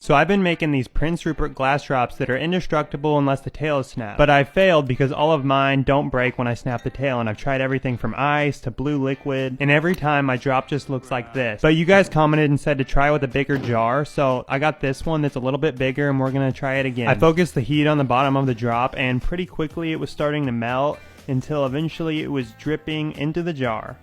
So I've been making these Prince Rupert glass drops that are indestructible unless the tail is snapped. But I failed because all of mine don't break when I snap the tail, and I've tried everything from ice to blue liquid, and every time my drop just looks like this. But you guys commented and said to try with a bigger jar, so I got this one that's a little bit bigger and we're gonna try it again. I focused the heat on the bottom of the drop and pretty quickly it was starting to melt until eventually it was dripping into the jar.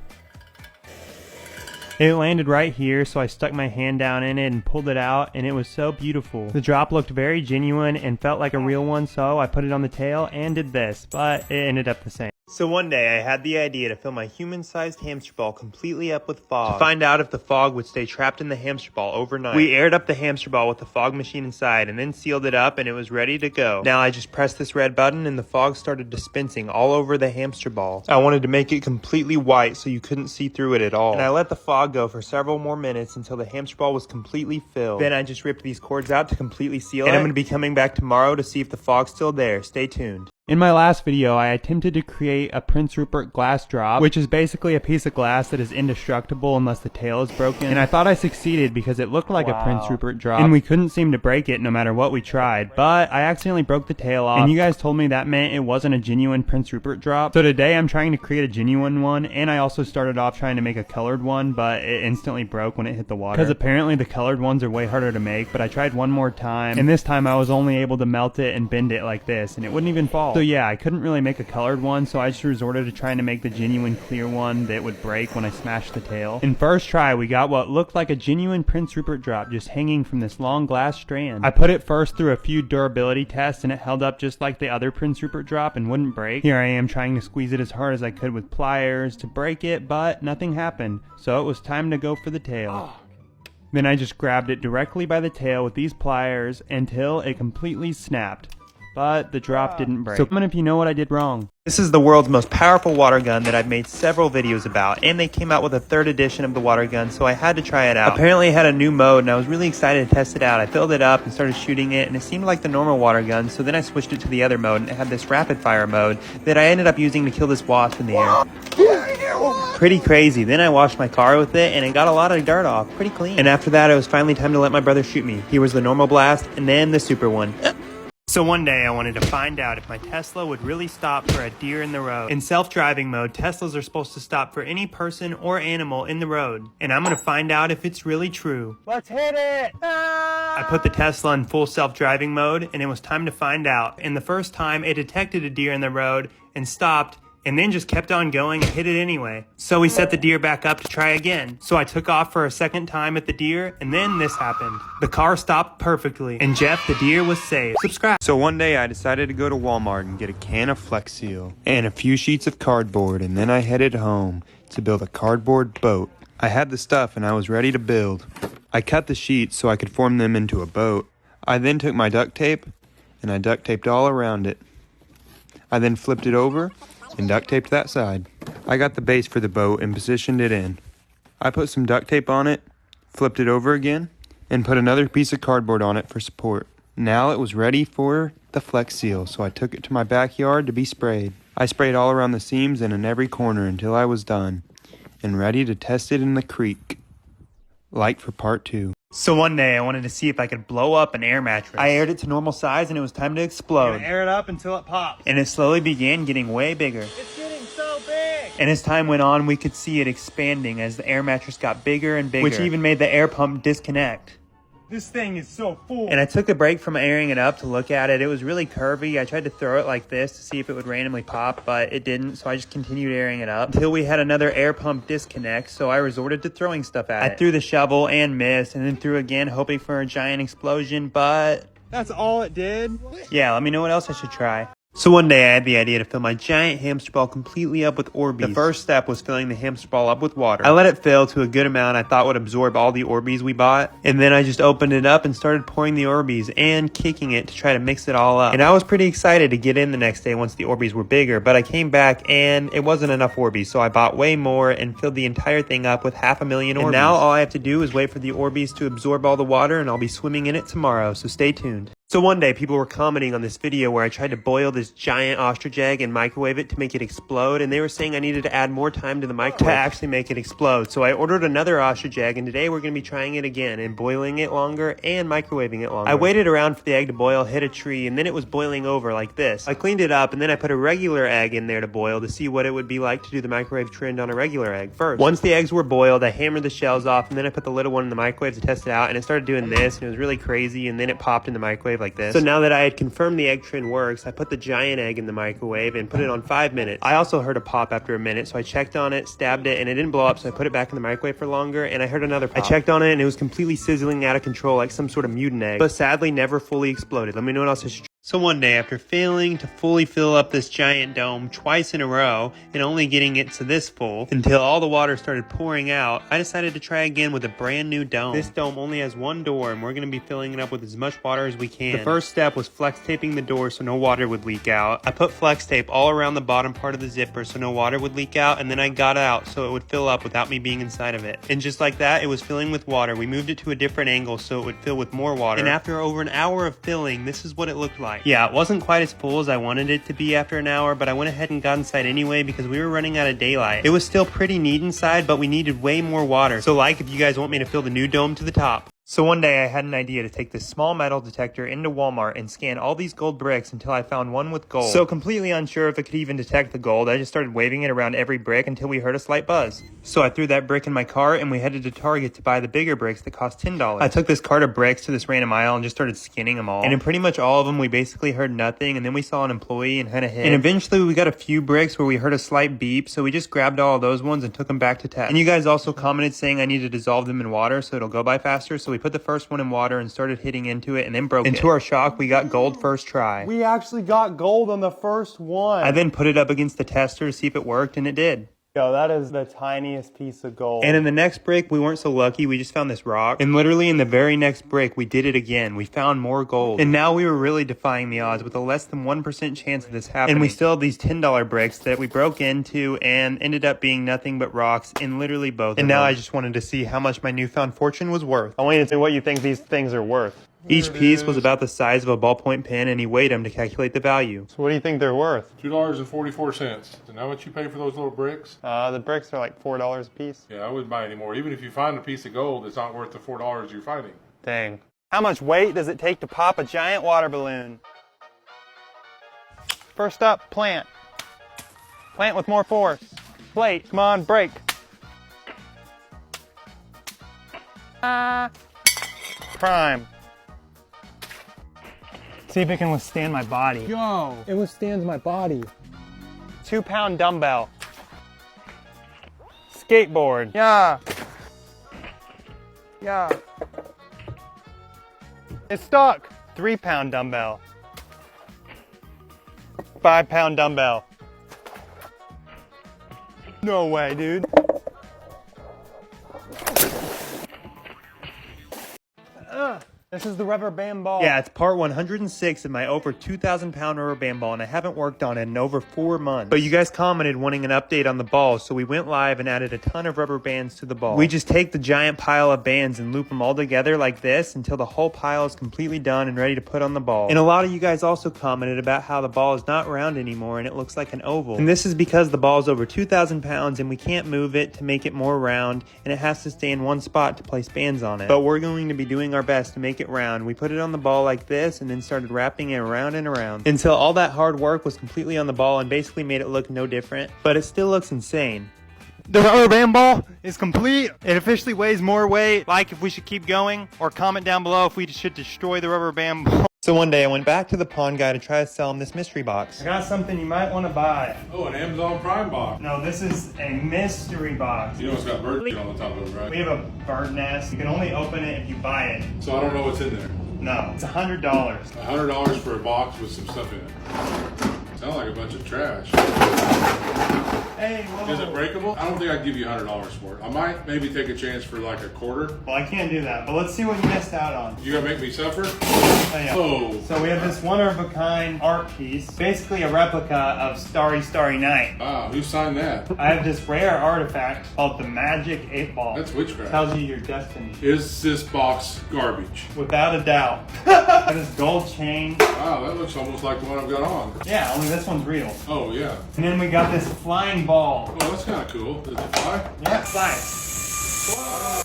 It landed right here, so I stuck my hand down in it and pulled it out, and it was so beautiful. The drop looked very genuine and felt like a real one, so I put it on the tail and did this, but it ended up the same. So one day I had the idea to fill my human-sized hamster ball completely up with fog to find out if the fog would stay trapped in the hamster ball overnight. We aired up the hamster ball with the fog machine inside and then sealed it up and it was ready to go. Now I just pressed this red button and the fog started dispensing all over the hamster ball. I wanted to make it completely white so you couldn't see through it at all. And I let the fog go for several more minutes until the hamster ball was completely filled. Then I just ripped these cords out to completely seal it. And I'm going to be coming back tomorrow to see if the fog's still there. Stay tuned. In my last video, I attempted to create a Prince Rupert glass drop, which is basically a piece of glass that is indestructible unless the tail is broken. And I thought I succeeded because it looked like a Prince Rupert drop, and we couldn't seem to break it no matter what we tried. But I accidentally broke the tail off, and you guys told me that meant it wasn't a genuine Prince Rupert drop. So today I'm trying to create a genuine one, and I also started off trying to make a colored one, but it instantly broke when it hit the water. Because apparently the colored ones are way harder to make, but I tried one more time, and this time I was only able to melt it and bend it like this, and it wouldn't even fall. So yeah, I couldn't really make a colored one, so I just resorted to trying to make the genuine clear one that would break when I smashed the tail. In first try, we got what looked like a genuine Prince Rupert drop just hanging from this long glass strand. I put it first through a few durability tests and it held up just like the other Prince Rupert drop and wouldn't break. Here I am trying to squeeze it as hard as I could with pliers to break it, but nothing happened, so it was time to go for the tail. Then I just grabbed it directly by the tail with these pliers until it completely snapped. But the drop didn't break. So comment if you know what I did wrong. This is the world's most powerful water gun that I've made several videos about, and they came out with a third edition of the water gun, so I had to try it out. Apparently it had a new mode, and I was really excited to test it out. I filled it up and started shooting it, and it seemed like the normal water gun, so then I switched it to the other mode, and it had this rapid fire mode that I ended up using to kill this wasp in the air. Pretty crazy. Then I washed my car with it, and it got a lot of dirt off. Pretty clean. And after that, it was finally time to let my brother shoot me. Here was the normal blast, and then the super one. So one day I wanted to find out if my Tesla would really stop for a deer in the road. In self-driving mode, Teslas are supposed to stop for any person or animal in the road. And I'm going to find out if it's really true. Let's hit it! I put the Tesla in full self-driving mode and it was time to find out. And the first time it detected a deer in the road and stopped, and then just kept on going and hit it anyway. So we set the deer back up to try again. So I took off for a second time at the deer, and then this happened. The car stopped perfectly, and Jeff the deer was saved. Subscribe. So one day I decided to go to Walmart and get a can of Flex Seal and a few sheets of cardboard, and then I headed home to build a cardboard boat. I had the stuff and I was ready to build. I cut the sheets so I could form them into a boat. I then took my duct tape and I duct taped all around it. I then flipped it over and duct taped that side. I got the base for the boat and positioned it in. I put some duct tape on it, flipped it over again, and put another piece of cardboard on it for support. Now it was ready for the Flex Seal, so I took it to my backyard to be sprayed. I sprayed all around the seams and in every corner until I was done, and ready to test it in the creek. Like for part 2. So one day I wanted to see if I could blow up an air mattress. I aired it to normal size and it was time to explode. Air it up until it popped. And it slowly began getting way bigger. It's getting so big! And as time went on, we could see it expanding as the air mattress got bigger and bigger, which even made the air pump disconnect. This thing is so full. And I took a break from airing it up to look at it. It was really curvy. I tried to throw it like this to see if it would randomly pop, but it didn't, so I just continued airing it up until we had another air pump disconnect, so I resorted to throwing stuff at it. I threw the shovel and missed, and then threw again, hoping for a giant explosion, but that's all it did? Yeah, let me know what else I should try. So one day I had the idea to fill my giant hamster ball completely up with Orbeez. The first step was filling the hamster ball up with water. I let it fill to a good amount I thought would absorb all the Orbeez we bought. And then I just opened it up and started pouring the Orbeez and kicking it to try to mix it all up. And I was pretty excited to get in the next day once the Orbeez were bigger, but I came back and it wasn't enough Orbeez, so I bought way more and filled the entire thing up with 500,000 Orbeez. And now all I have to do is wait for the Orbeez to absorb all the water and I'll be swimming in it tomorrow, so stay tuned. So one day, people were commenting on this video where I tried to boil this giant ostrich egg and microwave it to make it explode, and they were saying I needed to add more time to the microwave to actually make it explode. So I ordered another ostrich egg, and today we're going to be trying it again and boiling it longer and microwaving it longer. I waited around for the egg to boil, hit a tree, and then it was boiling over like this. I cleaned it up, and then I put a regular egg in there to boil to see what it would be like to do the microwave trend on a regular egg first. Once the eggs were boiled, I hammered the shells off, and then I put the little one in the microwave to test it out, and it started doing this, and it was really crazy, and then it popped in the microwave like this. So now that I had confirmed the egg trend works, I put the giant egg in the microwave and put it on 5 minutes. I also heard a pop after a minute, so I checked on it, stabbed it, and it didn't blow up, so I put it back in the microwave for longer, and I heard another pop. I checked on it, and it was completely sizzling out of control like some sort of mutant egg, but sadly never fully exploded. Let me know what else is true. So one day, after failing to fully fill up this giant dome twice in a row and only getting it to this full until all the water started pouring out, I decided to try again with a brand new dome. This dome only has one door, and we're going to be filling it up with as much water as we can. The first step was flex taping the door so no water would leak out. I put flex tape all around the bottom part of the zipper so no water would leak out, and then I got it out so it would fill up without me being inside of it. And just like that, it was filling with water. We moved it to a different angle so it would fill with more water. And after over an hour of filling, this is what it looked like. Yeah, it wasn't quite as full as I wanted it to be after an hour, but I went ahead and got inside anyway because we were running out of daylight. It was still pretty neat inside, but we needed way more water. So if you guys want me to fill the new dome to the top. So one day I had an idea to take this small metal detector into Walmart and scan all these gold bricks until I found one with gold. So completely unsure if it could even detect the gold, I just started waving it around every brick until we heard a slight buzz. So I threw that brick in my cart and we headed to Target to buy the bigger bricks that cost $10. I took this cart of bricks to this random aisle and just started scanning them all. And in pretty much all of them, we basically heard nothing, and then we saw an employee and had a hit. And eventually we got a few bricks where we heard a slight beep, so we just grabbed all of those ones and took them back to test. And you guys also commented saying I need to dissolve them in water so it'll go by faster, so we put the first one in water and started hitting into it and then broke it. And to our shock, we got gold first try. We actually got gold on the first one. I then put it up against the tester to see if it worked, and it did. Yo, that is the tiniest piece of gold. And in the next brick, we weren't so lucky. We just found this rock. And literally in the very next brick, we did it again. We found more gold. And now we were really defying the odds with a less than 1% chance of this happening. And we still have these $10 bricks that we broke into and ended up being nothing but rocks in literally both of them. And now I just wanted to see how much my newfound fortune was worth. I want you to say what you think these things are worth. Each piece was about the size of a ballpoint pen, and he weighed them to calculate the value. So what do you think they're worth? $2.44. Is that what you pay for those little bricks? The bricks are like $4 a piece. Yeah, I wouldn't buy any more. Even if you find a piece of gold, it's not worth the $4 you're finding. Dang. How much weight does it take to pop a giant water balloon? First up, plant. Plant with more force. Plate, come on, break. Prime. See if it can withstand my body. Yo, it withstands my body. 2-pound dumbbell. Skateboard. Yeah. Yeah. It's stuck. 3-pound dumbbell. 5-pound dumbbell. No way, dude. This is the rubber band ball. Yeah, it's part 106 of my over 2,000 pound rubber band ball, and I haven't worked on it in over 4 months. But you guys commented wanting an update on the ball, so we went live and added a ton of rubber bands to the ball. We just take the giant pile of bands and loop them all together like this until the whole pile is completely done and ready to put on the ball. And a lot of you guys also commented about how the ball is not round anymore and it looks like an oval. And this is because the ball is over 2,000 pounds and we can't move it to make it more round, and it has to stay in one spot to place bands on it. But we're going to be doing our best to make it round. We put it on the ball like this and then started wrapping it around and around until all that hard work was completely on the ball and basically made it look no different, but it still looks insane. The rubber band ball is complete. It officially weighs more weight. Like if we should keep going, or comment down below if we should destroy the rubber band ball. So one day I went back to the pawn guy to try to sell him this mystery box. I got something you might want to buy. Oh, an Amazon Prime box. No, this is a mystery box. You know it's got bird shit on the top of it, right? We have a bird nest. You can only open it if you buy it. So I don't know what's in there. No, it's $100. $100 for a box with some stuff in it. Sounds like a bunch of trash. Hey, whoa. Is it breakable? I don't think I'd give you $100 for it. I might maybe take a chance for like a quarter. Well, I can't do that, but let's see what you missed out on. You gonna make me suffer? Oh, yeah. Oh. So we have this one-of-a-kind art piece, basically a replica of Starry Starry Night. Wow, who signed that? I have this rare artifact called the Magic 8-Ball. That's witchcraft. Tells you your destiny. Is this box garbage? Without a doubt. And this gold chain. Wow, that looks almost like the one I've got on. Yeah, only this one's real. Oh, yeah. And then we got this flying ball. Well, that's kind of cool. Does it fly? Yeah, fly.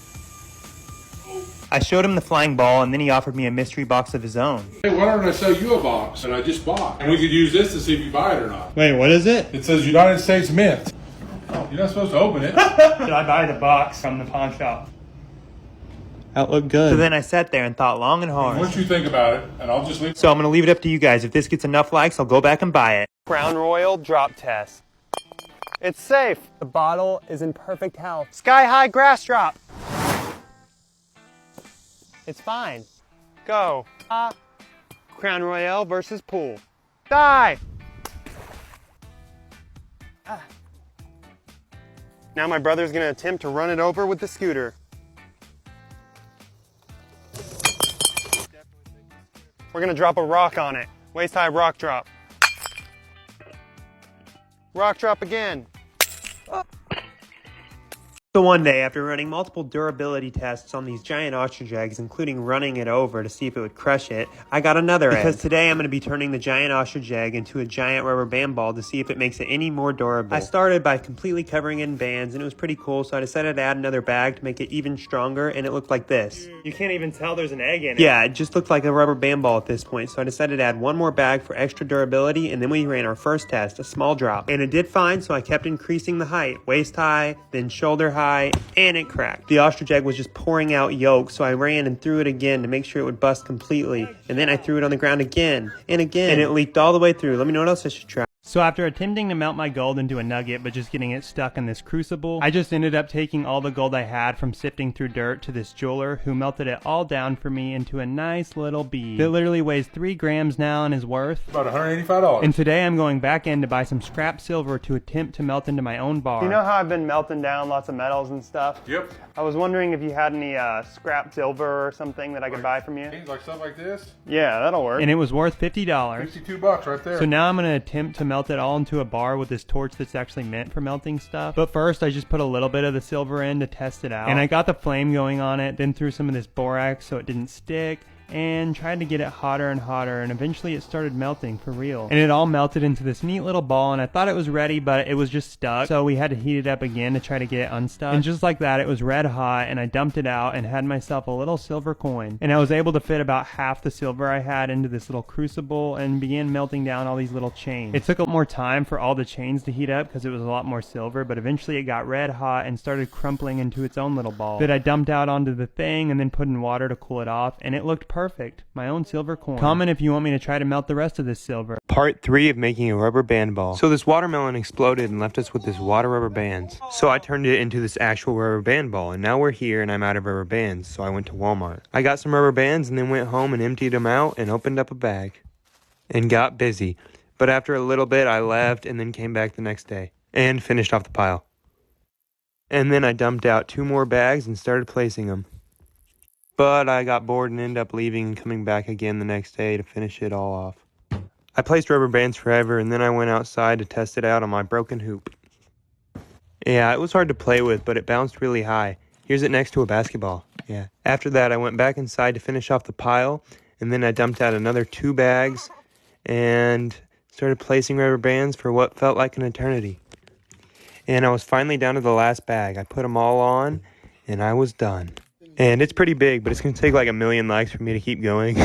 I showed him the flying ball, and then he offered me a mystery box of his own. Hey, why don't I sell you a box that I just bought? And we could use this to see if you buy it or not. Wait, what is it? It says United States Mint. You're not supposed to open it. Did I buy the box from the pawn shop? That looked good. So then I sat there and thought long and hard. Once you think about it, and I'll just leave. So I'm going to leave it up to you guys. If this gets enough likes, I'll go back and buy it. Crown Royal drop test. It's safe. The bottle is in perfect health. Sky high grass drop. It's fine. Go. Crown Royale versus pool. Die! Now my brother's gonna attempt to run it over with the scooter. We're gonna drop a rock on it. Waist high rock drop. Rock drop again. So one day, after running multiple durability tests on these giant ostrich eggs, including running it over to see if it would crush it, I got another egg. Because today I'm going to be turning the giant ostrich egg into a giant rubber band ball to see if it makes it any more durable. I started by completely covering it in bands, and it was pretty cool, so I decided to add another bag to make it even stronger, and it looked like this. You can't even tell there's an egg in it. Yeah, it just looked like a rubber band ball at this point, so I decided to add one more bag for extra durability, and then we ran our first test, a small drop. And it did fine, so I kept increasing the height. Waist high, then shoulder high, and it cracked. The ostrich egg was just pouring out yolk, so I ran and threw it again to make sure it would bust completely. And then I threw it on the ground again, and again, and it leaked all the way through. Let me know what else I should try. So after attempting to melt my gold into a nugget but just getting it stuck in this crucible, I just ended up taking all the gold I had from sifting through dirt to this jeweler who melted it all down for me into a nice little bead that literally weighs 3 grams now and is worth About $185. And today I'm going back in to buy some scrap silver to attempt to melt into my own bar. You know how I've been melting down lots of metals and stuff? Yep. I was wondering if you had any scrap silver or something that I could buy from you. Like stuff like this? Yeah, that'll work. And it was worth $50. $52 right there. So now I'm going to attempt to melt it all into a bar with this torch that's actually meant for melting stuff. But first I just put a little bit of the silver in to test it out. And I got the flame going on it, then threw some of this borax so it didn't stick, and tried to get it hotter and hotter, and eventually it started melting for real. And it all melted into this neat little ball, and I thought it was ready, but it was just stuck, so we had to heat it up again to try to get it unstuck. And just like that, it was red hot, and I dumped it out and had myself a little silver coin. And I was able to fit about half the silver I had into this little crucible and began melting down all these little chains. It took more time for all the chains to heat up because it was a lot more silver, but eventually it got red hot and started crumpling into its own little ball that I dumped out onto the thing and then put in water to cool it off, and it looked perfect. My own silver coin. Comment if you want me to try to melt the rest of this silver. Part 3 of making a rubber band ball. So this watermelon exploded and left us with this water rubber bands. So I turned it into this actual rubber band ball, and now we're here and I'm out of rubber bands, so I went to Walmart. I got some rubber bands and then went home and emptied them out and opened up a bag. And got busy. But after a little bit I left and then came back the next day. And finished off the pile. And then I dumped out 2 more bags and started placing them. But I got bored and ended up leaving and coming back again the next day to finish it all off. I placed rubber bands forever, and then I went outside to test it out on my broken hoop. Yeah, it was hard to play with, but it bounced really high. Here's it next to a basketball. Yeah. After that, I went back inside to finish off the pile, and then I dumped out another 2 bags and started placing rubber bands for what felt like an eternity. And I was finally down to the last bag. I put them all on, and I was done. And it's pretty big, but it's going to take like 1 million likes for me to keep going.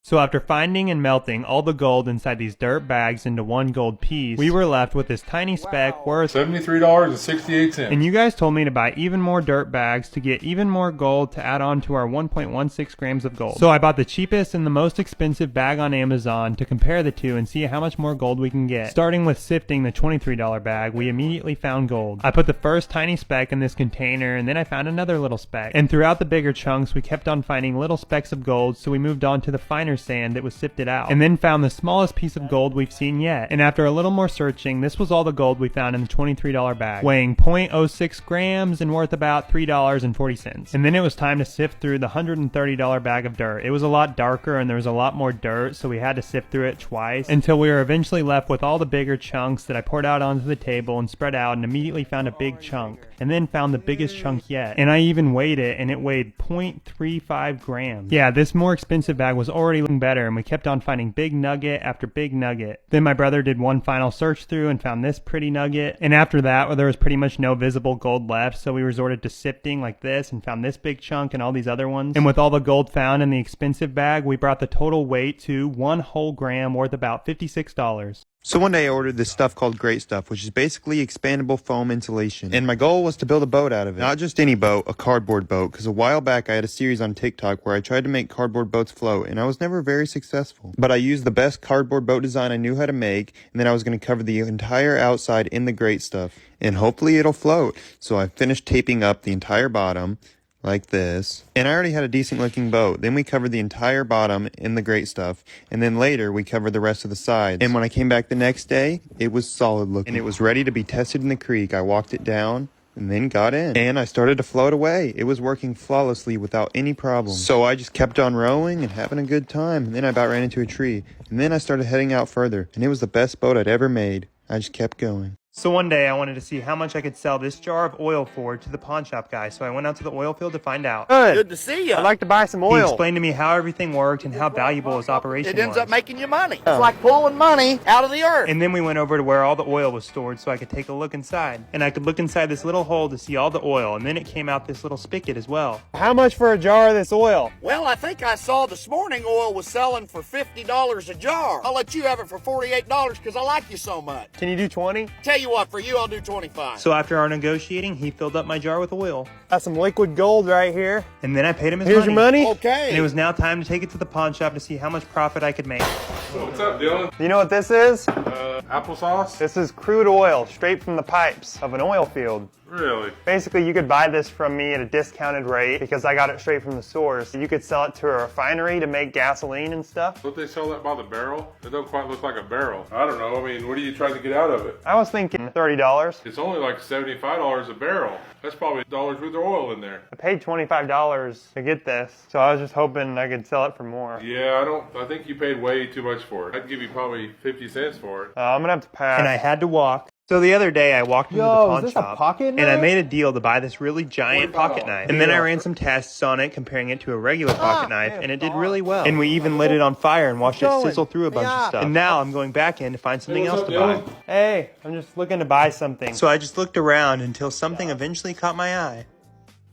So after finding and melting all the gold inside these dirt bags into one gold piece, we were left with this tiny speck worth $73.68. And you guys told me to buy even more dirt bags to get even more gold to add on to our 1.16 grams of gold. So I bought the cheapest and the most expensive bag on Amazon to compare the two and see how much more gold we can get. Starting with sifting the $23 bag, we immediately found gold. I put the first tiny speck in this container, and then I found another little speck. And throughout the bigger chunks, we kept on finding little specks of gold, so we moved on to the finer finer sand that was sifted out, and then found the smallest piece of gold we've seen yet. And after a little more searching, this was all the gold we found in the $23 bag, weighing 0.06 grams and worth about $3.40. And then it was time to sift through the $130 bag of dirt. It was a lot darker and there was a lot more dirt, so we had to sift through it twice until we were eventually left with all the bigger chunks that I poured out onto the table and spread out, and immediately found a big chunk, and then found the biggest chunk yet. And I even weighed it, and it weighed 0.35 grams. Yeah, this more expensive bag was already looking better, and we kept on finding big nugget after big nugget. Then my brother did one final search through and found this pretty nugget, and after that there was pretty much no visible gold left, so we resorted to sifting like this and found this big chunk and all these other ones. And with all the gold found in the expensive bag, we brought the total weight to 1 whole gram, worth about $56. So one day I ordered this stuff called Great Stuff, which is basically expandable foam insulation. And my goal was to build a boat out of it. Not just any boat, a cardboard boat, because a while back I had a series on TikTok where I tried to make cardboard boats float, and I was never very successful. But I used the best cardboard boat design I knew how to make, and then I was going to cover the entire outside in the Great Stuff. And hopefully it'll float. So I finished taping up the entire bottom, like this. And I already had a decent looking boat. Then we covered the entire bottom in the Great Stuff, and then later we covered the rest of the sides. And when I came back the next day, it was solid looking and it was ready to be tested in the creek. I walked it down and then got in, and I started to float away. It was working flawlessly without any problem. So I just kept on rowing and having a good time, and then I about ran into a tree, and then I started heading out further, and it was the best boat I'd ever made. I just kept going. So one day I wanted to see how much I could sell this jar of oil for to the pawn shop guy, so I went out to the oil field to find out. Good to see you. I'd like to buy some He oil. explained to me how everything worked and how valuable his operation It ends was. up making you money. It's like pulling money out of the earth. And then we went over to where all the oil was stored so I could take a look inside. And I could look inside this little hole to see all the oil, and then it came out this little spigot as well. How much for a jar of this oil? Well, I think I saw this morning oil was selling for $50 a jar. I'll let you have it for $48 because I like you so much. Can you do 20? Tell you what, for you, I'll do 25. So after our negotiating, he filled up my jar with oil. Got some liquid gold right here. And then I paid him his Here's money. your money. Okay. And it was now time to take it to the pawn shop to see how much profit I could make. What's up, Dylan? You know what this is? Applesauce? This is crude oil straight from the pipes of an oil field. Really? Basically, you could buy this from me at a discounted rate because I got it straight from the source. You could sell it to a refinery to make gasoline and stuff. Don't they sell that by the barrel? It don't quite look like a barrel. I don't know. I mean, what are you trying to get out of it? I was thinking $30. It's only like $75 a barrel. That's probably $1 worth of oil in there. I paid $25 to get this, so I was just hoping I could sell it for more. Yeah, I think you paid way too much for it. I'd give you probably 50 cents for it. I'm gonna have to pass. And I had to walk. So the other day I walked into the pawn is this a shop pocket and I knife? made a deal to buy this really giant pocket knife. And then I ran some tests on it comparing it to a regular pocket knife, and it did really well. And we even lit it on fire and watched it sizzle through a bunch of stuff. And now I'm going back in to find something else to buy. Hey, I'm just looking to buy something. So I just looked around until something eventually caught my eye.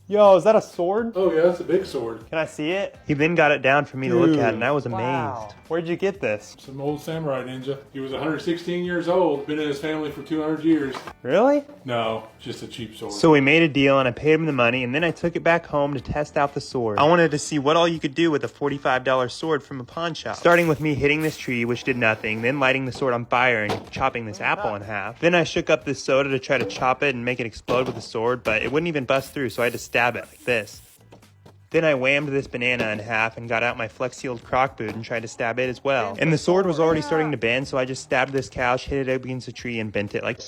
Yo, is that a sword? Oh yeah, that's a big sword. Can I see it? He then got it down for me to look at, and I was amazed. Wow. Where'd you get this? Some old samurai ninja. He was 116 years old. Been in his family for 200 years. Really? No, just a cheap sword. So we made a deal and I paid him the money, and then I took it back home to test out the sword. I wanted to see what all you could do with a $45 sword from a pawn shop. Starting with me hitting this tree, which did nothing, then lighting the sword on fire and chopping this apple in half. Then I shook up this soda to try to chop it and make it explode with the sword, but it wouldn't even bust through, so I had to stab it like this. Then I whammed this banana in half and got out my Flex-Sealed crock boot and tried to stab it as well. And the sword was already starting to bend, so I just stabbed this couch, hit it up against a tree, and bent it like...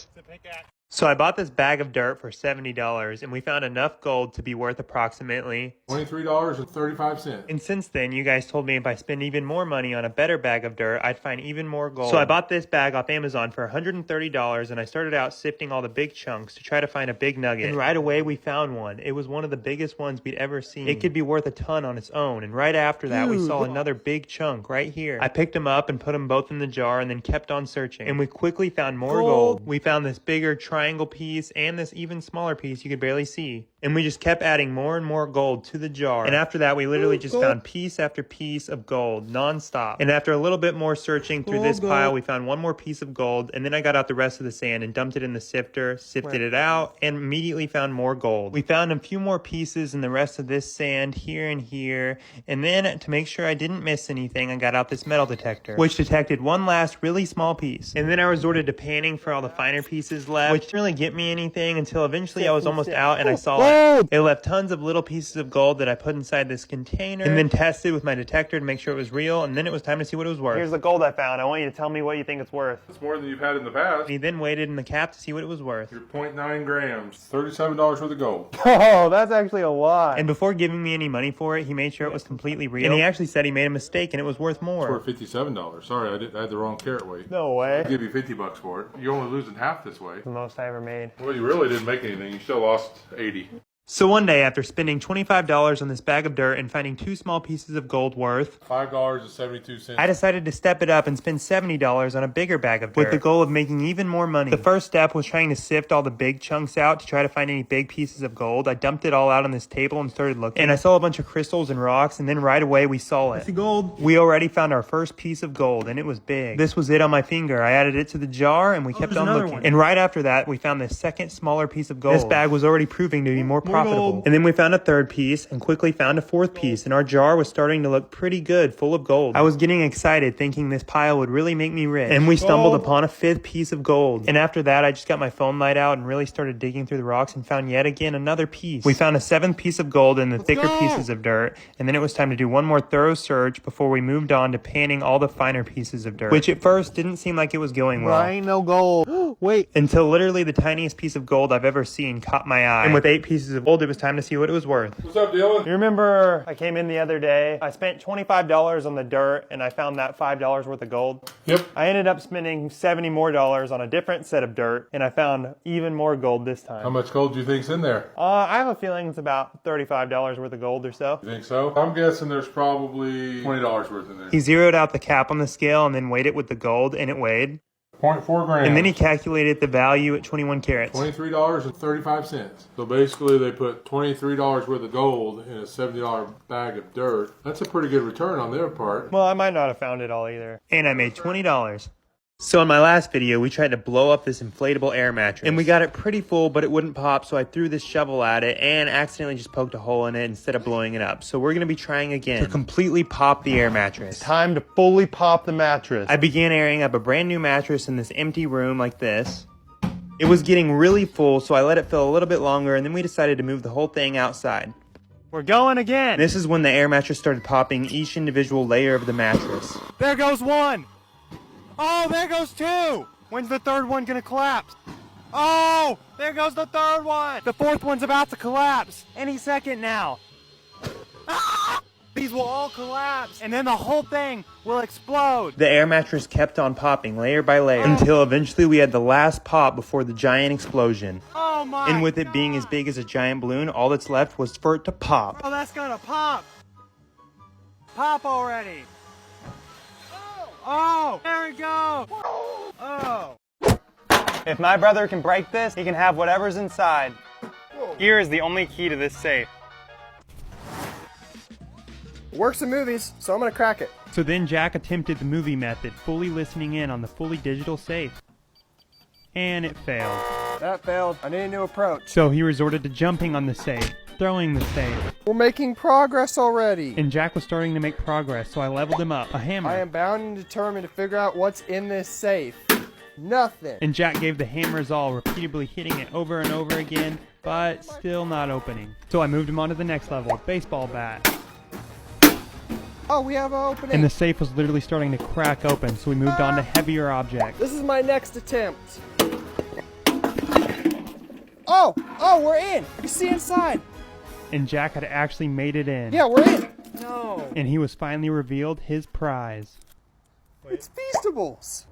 So I bought this bag of dirt for $70, and we found enough gold to be worth approximately $23.35. And since then, you guys told me if I spend even more money on a better bag of dirt, I'd find even more gold. So I bought this bag off Amazon for $130, and I started out sifting all the big chunks to try to find a big nugget. And right away, we found one. It was one of the biggest ones we'd ever seen. It could be worth a ton on its own. And right after that, we saw another big chunk right here. I picked them up and put them both in the jar and then kept on searching. And we quickly found more gold. We found this bigger triangle piece and this even smaller piece you could barely see. And we just kept adding more and more gold to the jar. And after that, we literally just found piece after piece of gold nonstop. And after a little bit more searching through this pile, we found one more piece of gold. And then I got out the rest of the sand and dumped it in the sifter, sifted it out, and immediately found more gold. We found a few more pieces in the rest of this sand here and here. And then to make sure I didn't miss anything, I got out this metal detector, which detected one last really small piece. And then I resorted to panning for all the finer pieces left, which didn't really get me anything until eventually I was almost out and I saw gold! It left tons of little pieces of gold that I put inside this container and then tested with my detector to make sure it was real, and then it was time to see what it was worth. Here's the gold I found. I want you to tell me what you think it's worth. It's more than you've had in the past. He then weighed it in the cap to see what it was worth. You're 0.9 grams. $37 worth of gold. Oh, that's actually a lot. And before giving me any money for it, he made sure it was completely real. And he actually said he made a mistake and it was worth more. It's worth $57. Sorry, I had the wrong carat weight. No way. I'll give you $50 for it. You're only losing half this way. The most I ever made. Well, you really didn't make anything. You still lost 80. So one day, after spending $25 on this bag of dirt and finding 2 small pieces of gold worth $5.72. I decided to step it up and spend $70 on a bigger bag of dirt with the goal of making even more money. The first step was trying to sift all the big chunks out to try to find any big pieces of gold. I dumped it all out on this table and started looking. And I saw a bunch of crystals and rocks, and then right away we saw it. It's gold. We already found our first piece of gold, and it was big. This was it on my finger. I added it to the jar, and we kept on looking. And right after that, we found the second smaller piece of gold. This bag was already proving to be more profitable. And then we found a third piece and quickly found a fourth piece, and our jar was starting to look pretty good, full of gold. I was getting excited thinking this pile would really make me rich. And we stumbled upon a 5th piece of gold. And after that, I just got my phone light out and really started digging through the rocks and found yet again another piece. We found a 7th piece of gold in the thicker pieces of dirt, and then it was time to do one more thorough search before we moved on to panning all the finer pieces of dirt, which at first didn't seem like it was going well. Ain't no gold. Wait. Until literally the tiniest piece of gold I've ever seen caught my eye. And with 8 pieces of gold, it was time to see what it was worth. What's up, Dylan? You remember I came in the other day, I spent $25 on the dirt and I found that $5 worth of gold? Yep. I ended up spending $70 more on a different set of dirt and I found even more gold this time. How much gold do you think's in there? I have a feeling it's about $35 worth of gold or so. You think so? I'm guessing there's probably $20 worth in there. He zeroed out the cap on the scale and then weighed it with the gold, and it weighed 0.4 grams. And then he calculated the value at 21 carats. $23.35. So basically they put $23 worth of gold in a $70 bag of dirt. That's a pretty good return on their part. Well, I might not have found it all either. And I made $20. So in my last video, we tried to blow up this inflatable air mattress. And we got it pretty full, but it wouldn't pop, so I threw this shovel at it and accidentally just poked a hole in it instead of blowing it up. So we're going to be trying again to completely pop the air mattress. Time to fully pop the mattress. I began airing up a brand new mattress in this empty room like this. It was getting really full, so I let it fill a little bit longer, and then we decided to move the whole thing outside. We're going again. This is when the air mattress started popping each individual layer of the mattress. There goes one. Oh, there goes 2. When's the 3rd one gonna collapse? Oh, there goes the 3rd one. The 4th one's about to collapse. Any second now. Ah! These will all collapse, and then the whole thing will explode. The air mattress kept on popping layer by layer until eventually we had the last pop before the giant explosion. Oh my And with it being as big as a giant balloon, all that's left was for it to pop. Oh, that's gonna pop. Pop already. Oh, there we go. Oh. If my brother can break this, he can have whatever's inside. Here is the only key to this safe. It works in movies, so I'm gonna crack it. So then Jack attempted the movie method, fully listening in on the fully digital safe. And it failed. That failed. I need a new approach. So he resorted to jumping on the safe, throwing the safe. We're making progress already. And Jack was starting to make progress, so I leveled him up, a hammer. I am bound and determined to figure out what's in this safe. Nothing. And Jack gave the hammer his all, repeatedly hitting it over and over again, but still not opening. So I moved him on to the next level, baseball bat. Oh, we have an opening. And the safe was literally starting to crack open, so we moved on to heavier objects. This is my next attempt. Oh, we're in. You see inside. And Jack had actually made it in. Yeah, we're in. No. And he was finally revealed his prize. It's Feastables.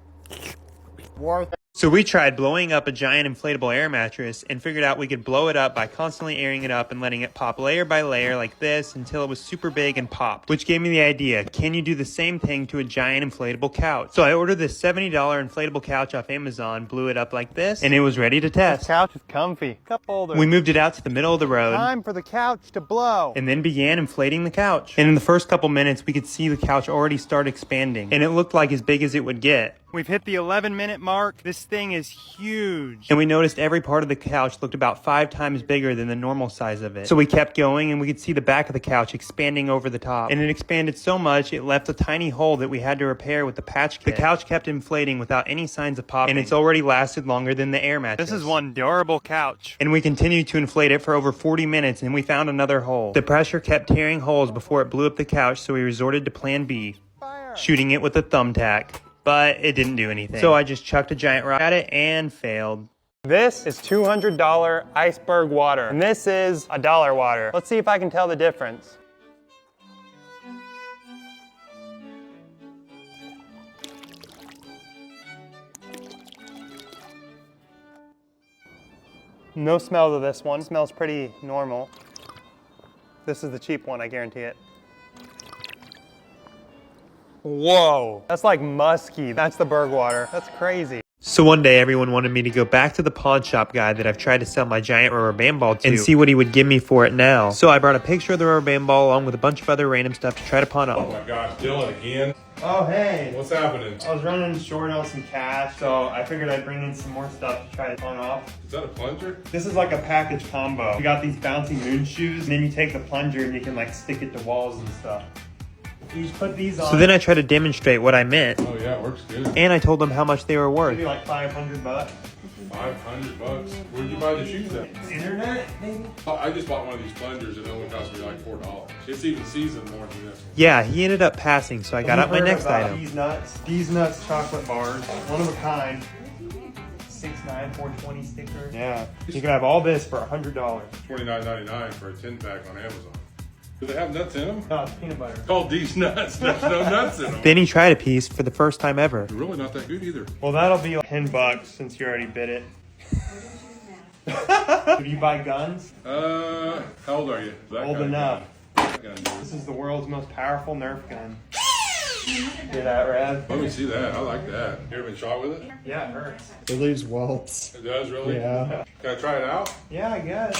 Worth. So we tried blowing up a giant inflatable air mattress and figured out we could blow it up by constantly airing it up and letting it pop layer by layer like this until it was super big and popped, which gave me the idea, can you do the same thing to a giant inflatable couch? So I ordered this $70 inflatable couch off Amazon, blew it up like this, and it was ready to test. This couch is comfy. Cup holder. We moved it out to the middle of the road. Time for the couch to blow. And then began inflating the couch. And in the first couple minutes, we could see the couch already start expanding. And it looked like as big as it would get. We've hit the 11-minute mark. This thing is huge. And we noticed every part of the couch looked about 5 times bigger than the normal size of it. So we kept going and we could see the back of the couch expanding over the top. And it expanded so much it left a tiny hole that we had to repair with the patch kit. The couch kept inflating without any signs of popping. And it's already lasted longer than the air mattress. This is one durable couch. And we continued to inflate it for over 40 minutes and we found another hole. The pressure kept tearing holes before it blew up the couch, so we resorted to plan B, shooting it with a thumbtack. But it didn't do anything. So I just chucked a giant rock at it and failed. This is $200 iceberg water, and this is $1 water. Let's see if I can tell the difference. No smell to this one. It smells pretty normal. This is the cheap one, I guarantee it. Whoa, that's like musky. That's the Berg water. That's crazy. So one day everyone wanted me to go back to the pawn shop guy that I've tried to sell my giant rubber band ball to and see what he would give me for it now. So I brought a picture of the rubber band ball along with a bunch of other random stuff to try to pawn Oh off. my gosh, Dylan again? Oh, hey. What's happening? I was running short on some cash, so I figured I'd bring in some more stuff to try to pawn off. Is that a plunger? This is like a package combo. You got these bouncy moon shoes, and then you take the plunger and you can like stick it to walls and stuff. You just put these on. So then I tried to demonstrate what I meant. Oh yeah, it works good. And I told them how much they were worth. Maybe like $500. $500. Where'd you buy the shoes at? Internet, maybe? I just bought one of these plungers and it only cost me like $4. It's even seasoned more than this one. Yeah, he ended up passing, so I got out my next item. These nuts chocolate bars, one of a kind. 6.9 420 sticker. Yeah, you can have all this for $100. $29.99 for a 10-pack on Amazon. Do they have nuts in them? No, it's peanut butter. Called these nuts. There's no nuts in them. Then he tried a piece for the first time ever. They're really not that good either. Well, that'll be like $10 since you already bid it. Do you buy guns? How old are you? Old enough. Gun. This is the world's most powerful Nerf gun. Hear that, Rev? Let me see that. I like that. You ever been shot with it? Yeah, it hurts. It leaves welts. It does, really? Yeah. Can I try it out? Yeah, I guess.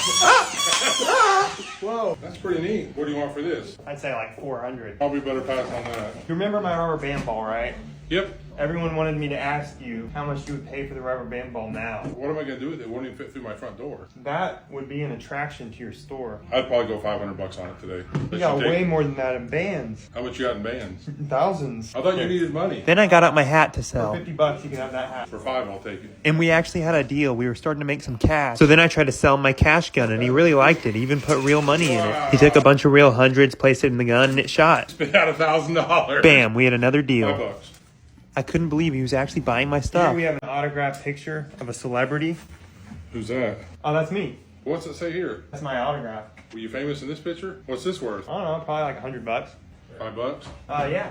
Whoa, that's pretty neat. What do you want for this? I'd say like 400. Probably better pass on that. You remember my rubber band ball, right? Yep. Everyone wanted me to ask you how much you would pay for the rubber band ball now. What am I going to do with it? It won't even fit through my front door. That would be an attraction to your store. I'd probably go $500 on it today. You got way more than that in bands. How much you got in bands? Thousands. I thought you needed money. Then I got out my hat to For sell. $50, you can have that hat. For $5, I'll take it. And we actually had a deal. We were starting to make some cash. So then I tried to sell my cash gun, and he really liked it. He even put real money in it. He took a bunch of real hundreds, placed it in the gun, and it shot. Spit out $1,000. Bam, we had another deal. $5. I couldn't believe he was actually buying my Here stuff. we have an autographed picture of a celebrity. Who's that? Oh, that's me. What's it say here? That's my autograph. Were you famous in this picture? What's this worth? I don't know, probably like $100. $5? Yeah.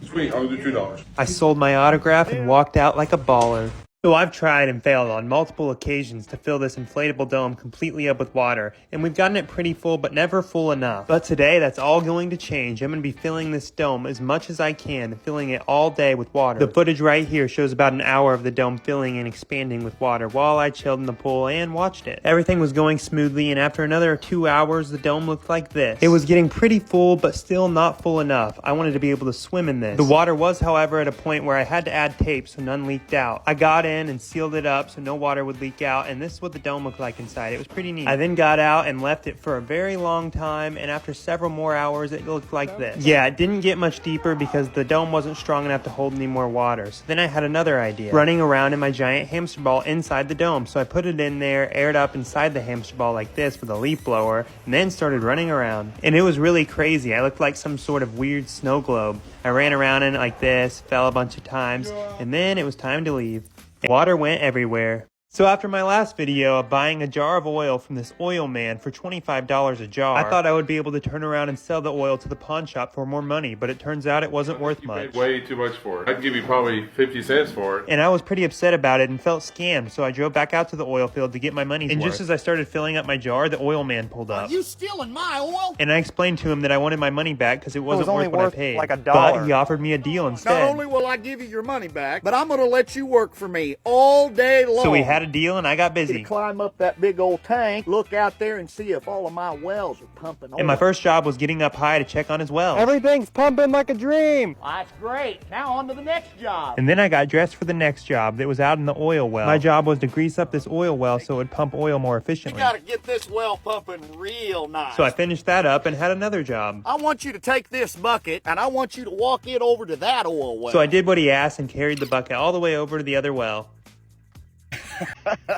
Sweet, I'll do $2. I sold my autograph and walked out like a baller. So I've tried and failed on multiple occasions to fill this inflatable dome completely up with water, and we've gotten it pretty full, but never full enough. But today, that's all going to change. I'm going to be filling this dome as much as I can, filling it all day with water. The footage right here shows about an hour of the dome filling and expanding with water while I chilled in the pool and watched it. Everything was going smoothly, and after another 2 hours, the dome looked like this. It was getting pretty full, but still not full enough. I wanted to be able to swim in this. The water was, however, at a point where I had to add tape so none leaked out. I got in and sealed it up so no water would leak out, and this is what the dome looked like inside. It was pretty neat. I then got out and left it for a very long time, and after several more hours it looked like this. Yeah, it didn't get much deeper because the dome wasn't strong enough to hold any more water. So then I had another idea, running around in my giant hamster ball inside the dome. So I put it in there, aired up inside the hamster ball like this with a leaf blower, and then started running around. And it was really crazy. I looked like some sort of weird snow globe. I ran around in it like this, fell a bunch of times, and then it was time to leave. Water went everywhere. So after my last video of buying a jar of oil from this oil man for $25 a jar, I thought I would be able to turn around and sell the oil to the pawn shop for more money, but it turns out it wasn't worth much. Way too much for it. I'd give you probably 50 cents for it. And I was pretty upset about it and felt scammed, so I drove back out to the oil field to get my money's worth. And just as I started filling up my jar, the oil man pulled up. Are you stealing my oil? And I explained to him that I wanted my money back because it wasn't only worth what I worth paid. like $1. But he offered me a deal instead. Not only will I give you your money back, but I'm going to let you work for me all day long. So we had got a deal and I got To busy. climb up that big old tank, look out there and see if all of my wells are pumping oil. And my first job was getting up high to check on his well. Everything's pumping like a dream. That's great. Now on to the next job. And then I got dressed for the next job that was out in the oil well. My job was to grease up this oil well so it would pump oil more You efficiently. gotta get this well pumping real nice. So I finished that up and had another job. I want you to take this bucket and I want you to walk it over to that oil well. So I did what he asked and carried the bucket all the way over to the other well.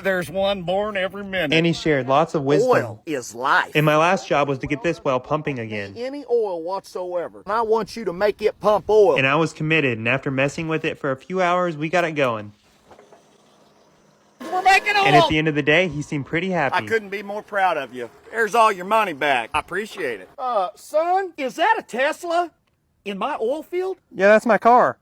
There's one born every minute. And he shared lots of wisdom. Oil is life. And my last job was to get this well pumping again. Any oil whatsoever. And I want you to make it pump oil. And I was committed, and after messing with it for a few hours, we got it going. We're making oil. And at the end of the day, he seemed pretty happy. I couldn't be more proud of you. There's all your money back. I appreciate it. Son, is that a Tesla in my oil field? Yeah, that's my car.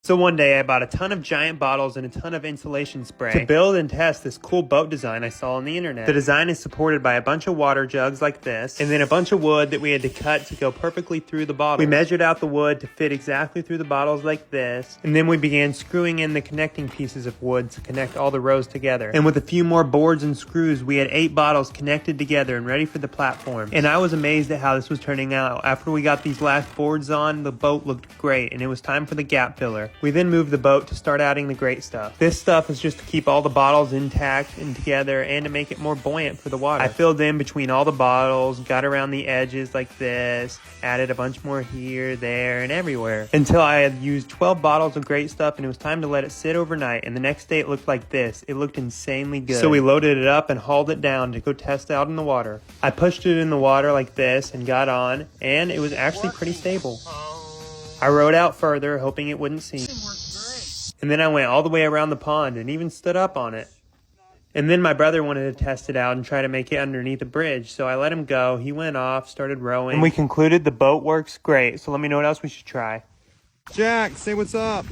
So one day I bought a ton of giant bottles and a ton of insulation spray to build and test this cool boat design I saw on the internet. The design is supported by a bunch of water jugs like this, and then a bunch of wood that we had to cut to go perfectly through the bottle. We measured out the wood to fit exactly through the bottles like this, and then we began screwing in the connecting pieces of wood to connect all the rows together. And with a few more boards and screws, we had 8 bottles connected together and ready for the platform. And I was amazed at how this was turning out. After we got these last boards on, the boat looked great, and it was time for the gap filler. We then moved the boat to start adding the great stuff. This stuff is just to keep all the bottles intact and together and to make it more buoyant for the water. I filled in between all the bottles, got around the edges like this, added a bunch more here, there, and everywhere. Until I had used 12 bottles of great stuff and it was time to let it sit overnight, and the next day it looked like this. It looked insanely good. So we loaded it up and hauled it down to go test out in the water. I pushed it in the water like this and got on, and it was actually pretty stable. I rowed out further, hoping it wouldn't sink. And then I went all the way around the pond and even stood up on it. And then my brother wanted to test it out and try to make it underneath a bridge, so I let him go. He went off, started rowing, and we concluded the boat works great, so let me know what else we should try. Jack, say what's up.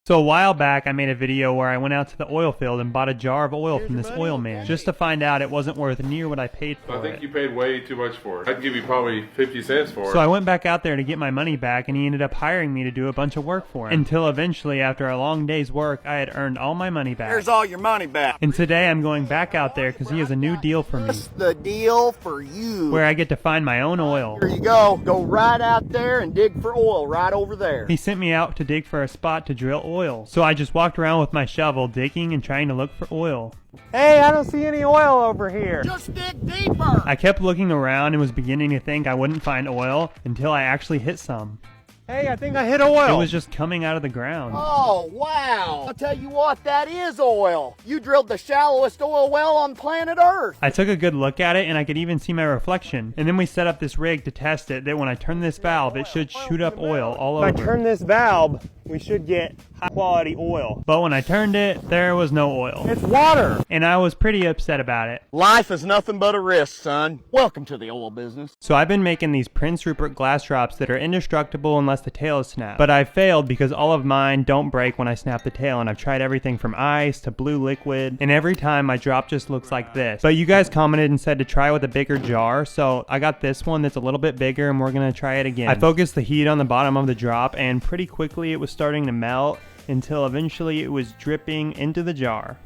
So a while back, I made a video where I went out to the oil field and bought a jar of oil from this oil man, just to find out it wasn't worth near what I paid for it. I think you paid way too much for it. I'd give you probably 50 cents for it. So I went back out there to get my money back, and he ended up hiring me to do a bunch of work for him. Until eventually, after a long day's work, I had earned all my money back. There's all your money back. And today I'm going back out there because he has a new deal for me, What's the deal for you? where I get to find my own oil. Here you go. Go right out there and dig for oil right over there. He sent me out to dig for a spot to drill oil. So I just walked around with my shovel, digging and trying to look for oil. Hey, I don't see any oil over here. Just dig deeper. I kept looking around and was beginning to think I wouldn't find oil until I actually hit some. Hey, I think I hit oil. It was just coming out of the ground. Oh, wow. I'll tell you what, that is oil. You drilled the shallowest oil well on planet Earth. I took a good look at it and I could even see my reflection. And then we set up this rig to test it that when I turn this valve, it should shoot up oil all over. If I turn this valve, we should get high quality oil. But when I turned it, there was no oil. It's water. And I was pretty upset about it. Life is nothing but a risk, son. Welcome to the oil business. So I've been making these Prince Rupert glass drops that are indestructible unless the tail is snapped. But I've failed because all of mine don't break when I snap the tail, and I've tried everything from ice to blue liquid, and every time my drop just looks like this. But you guys commented and said to try with a bigger jar, so I got this one that's a little bit bigger and we're gonna try it again. I focused the heat on the bottom of the drop and pretty quickly it was starting to melt until eventually it was dripping into the jar.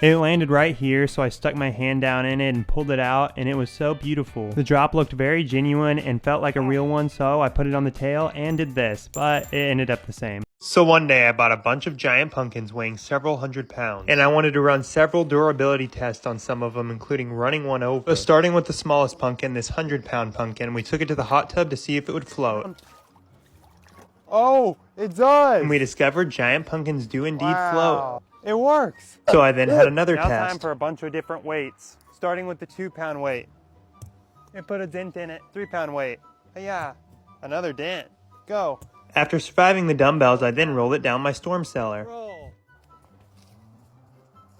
It landed right here, so I stuck my hand down in it and pulled it out, and it was so beautiful. The drop looked very genuine and felt like a real one, so I put it on the tail and did this, but it ended up the same. So one day I bought a bunch of giant pumpkins weighing several hundred pounds, and I wanted to run several durability tests on some of them, including running one over. So starting with the smallest pumpkin, this 100-pound pumpkin, we took it to the hot tub to see if it would float. Oh, it does. And we discovered giant pumpkins do indeed float. It works. So I then had another Now test. time for a bunch of different weights, starting with the 2-pound weight. It put a dent in it. 3-pound weight. Yeah, another dent. Go. After surviving the dumbbells, I then rolled it down my storm cellar. Roll.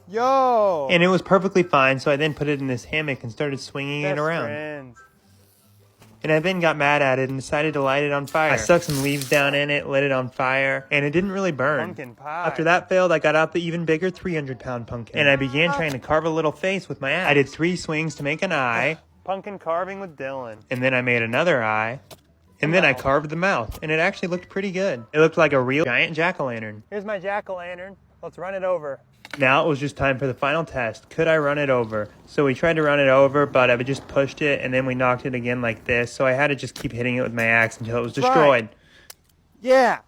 Yo. And it was perfectly fine, so I then put it in this hammock and started swinging it around. Friends. And I then got mad at it and decided to light it on fire. I stuck some leaves down in it, lit it on fire, and it didn't really burn. Pumpkin pie. After that failed, I got out the even bigger 300-pound pumpkin, and I began trying to carve a little face with my axe. I did 3 swings to make an eye, Pumpkin carving with Dylan. and then I made another eye, And then I carved the mouth, and it actually looked pretty good. It looked like a real giant jack-o'-lantern. Here's my jack-o'-lantern. Let's run it over. Now it was just time for the final test. Could I run it over? So we tried to run it over, but I just pushed it, and then we knocked it again like this. So I had to just keep hitting it with my axe until it was destroyed. Yeah.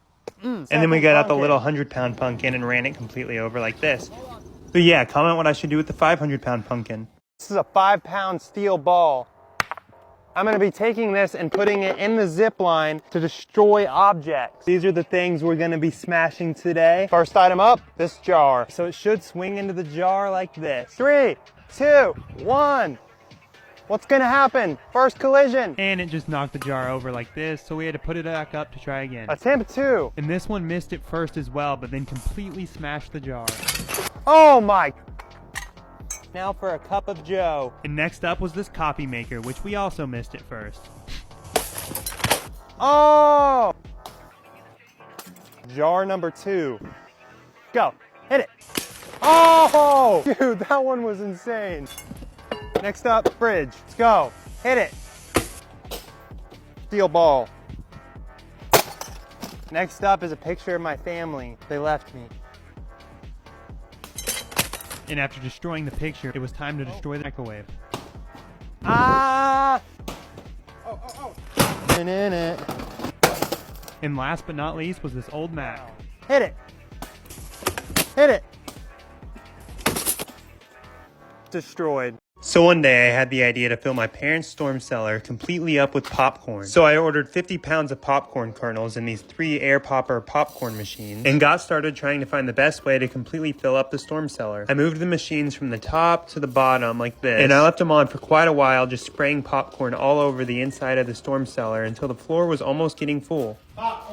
And then we got out the little 100-pound pumpkin and ran it completely over like this. So yeah, comment what I should do with the 500-pound pumpkin. This is a 5-pound steel ball. I'm gonna be taking this and putting it in the zip line to destroy objects. These are the things we're gonna be smashing today. First item up, this jar. So it should swing into the jar like this. 3, 2, 1. What's gonna happen? First collision. And it just knocked the jar over like this, so we had to put it back up to try again. Attempt 2. And this one missed it first as well, but then completely smashed the jar. Oh my. Now for a cup of joe. And next up was this coffee maker, which we also missed at first. Oh! Jar number 2. Go. Hit it. Oh! Dude, that one was insane. Next up, fridge. Let's go. Hit it. Steel ball. Next up is a picture of my family. They left me. And after destroying the picture, it was time to destroy the microwave. Ah! And last but not least was this old Mac. Hit it. Hit it. Destroyed. So one day I had the idea to fill my parents' storm cellar completely up with popcorn. So I ordered 50 pounds of popcorn kernels in these 3 air popper popcorn machines and got started trying to find the best way to completely fill up the storm cellar. I moved the machines from the top to the bottom like this, and I left them on for quite a while, just spraying popcorn all over the inside of the storm cellar until the floor was almost getting full.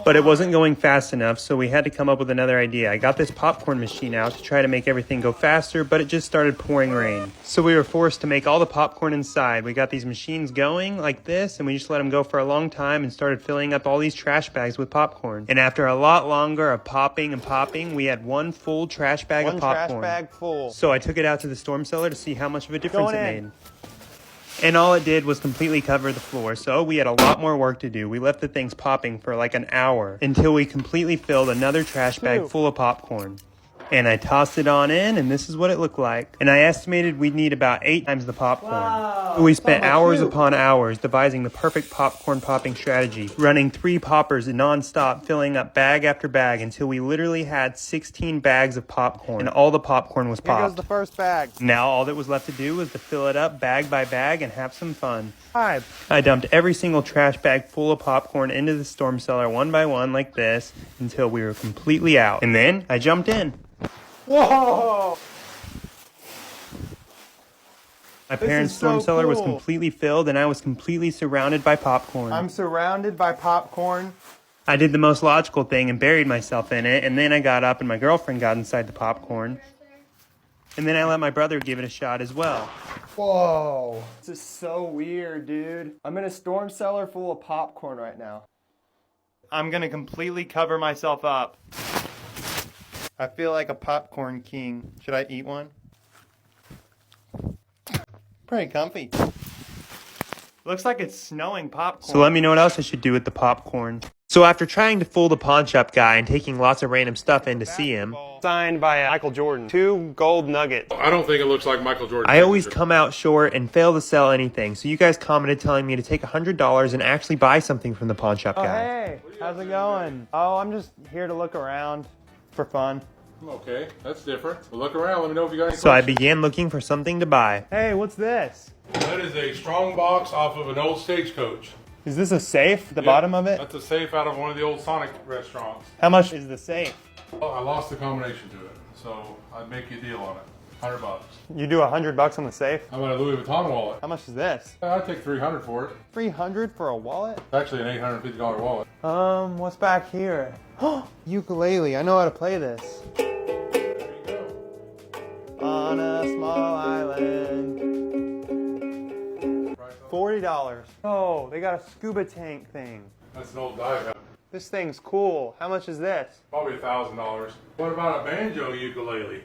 But it wasn't going fast enough, so we had to come up with another idea. I got this popcorn machine out to try to make everything go faster, but it just started pouring rain. So we were forced to make all the popcorn inside. We got these machines going like this, and we just let them go for a long time and started filling up all these trash bags with popcorn. And after a lot longer of popping and popping, we had one full trash bag of popcorn. One trash bag full. So I took it out to the storm cellar to see how much of a difference it made. And all it did was completely cover the floor, so we had a lot more work to do. We left the things popping for like an hour until we completely filled another trash bag full of popcorn. And I tossed it on in, and this is what it looked like. And I estimated we'd need about 8 times the popcorn. Wow, We spent hours upon hours devising the perfect popcorn popping strategy, running 3 poppers non-stop, filling up bag after bag until we literally had 16 bags of popcorn, and all the popcorn was Here goes popped. the first bag. Now all that was left to do was to fill it up bag by bag and have some fun. 5. I dumped every single trash bag full of popcorn into the storm cellar one by one like this until we were completely out. And then I jumped in. Whoa! My parents' storm cellar was cool. completely filled and I was completely surrounded by popcorn. I'm surrounded by popcorn. I did the most logical thing and buried myself in it, and then I got up and my girlfriend got inside the popcorn. And then I let my brother give it a shot as well. Whoa. This is so weird, dude. I'm in a storm cellar full of popcorn right now. I'm gonna completely cover myself up. I feel like a popcorn king. Should I eat one? Pretty comfy. Looks like it's snowing popcorn. So let me know what else I should do with the popcorn. So after trying to fool the pawn shop guy and taking lots of random stuff in to see him, Signed by Michael Jordan. 2 gold nuggets. I don't think it looks like Michael Jordan. I always come out short and fail to sell anything. So you guys commented telling me to take $100 and actually buy something from the pawn shop Oh, guy. hey. How's it going? Oh, I'm just here to look around for fun. Okay, that's different. Well, look around. Let me know if you got any So I questions. began looking for something to buy. Hey, what's this? That is a strong box off of an old stagecoach. Is this a safe at the Yeah, bottom of it? That's a safe out of one of the old Sonic restaurants. How much is the safe? Oh, I lost the combination to it, so I'd make you a deal on it. $100. You do $100 on the safe? How about a Louis Vuitton wallet? How much is this? I'd take $300 for it. $300 for a wallet? It's actually an $850 wallet. What's back here? Ukulele, I know how to play this. There you go. On a small island. $40. Oh, they got a scuba tank thing. That's an old dive helmet. This thing's cool. How much is this? Probably $1,000. What about a banjo ukulele?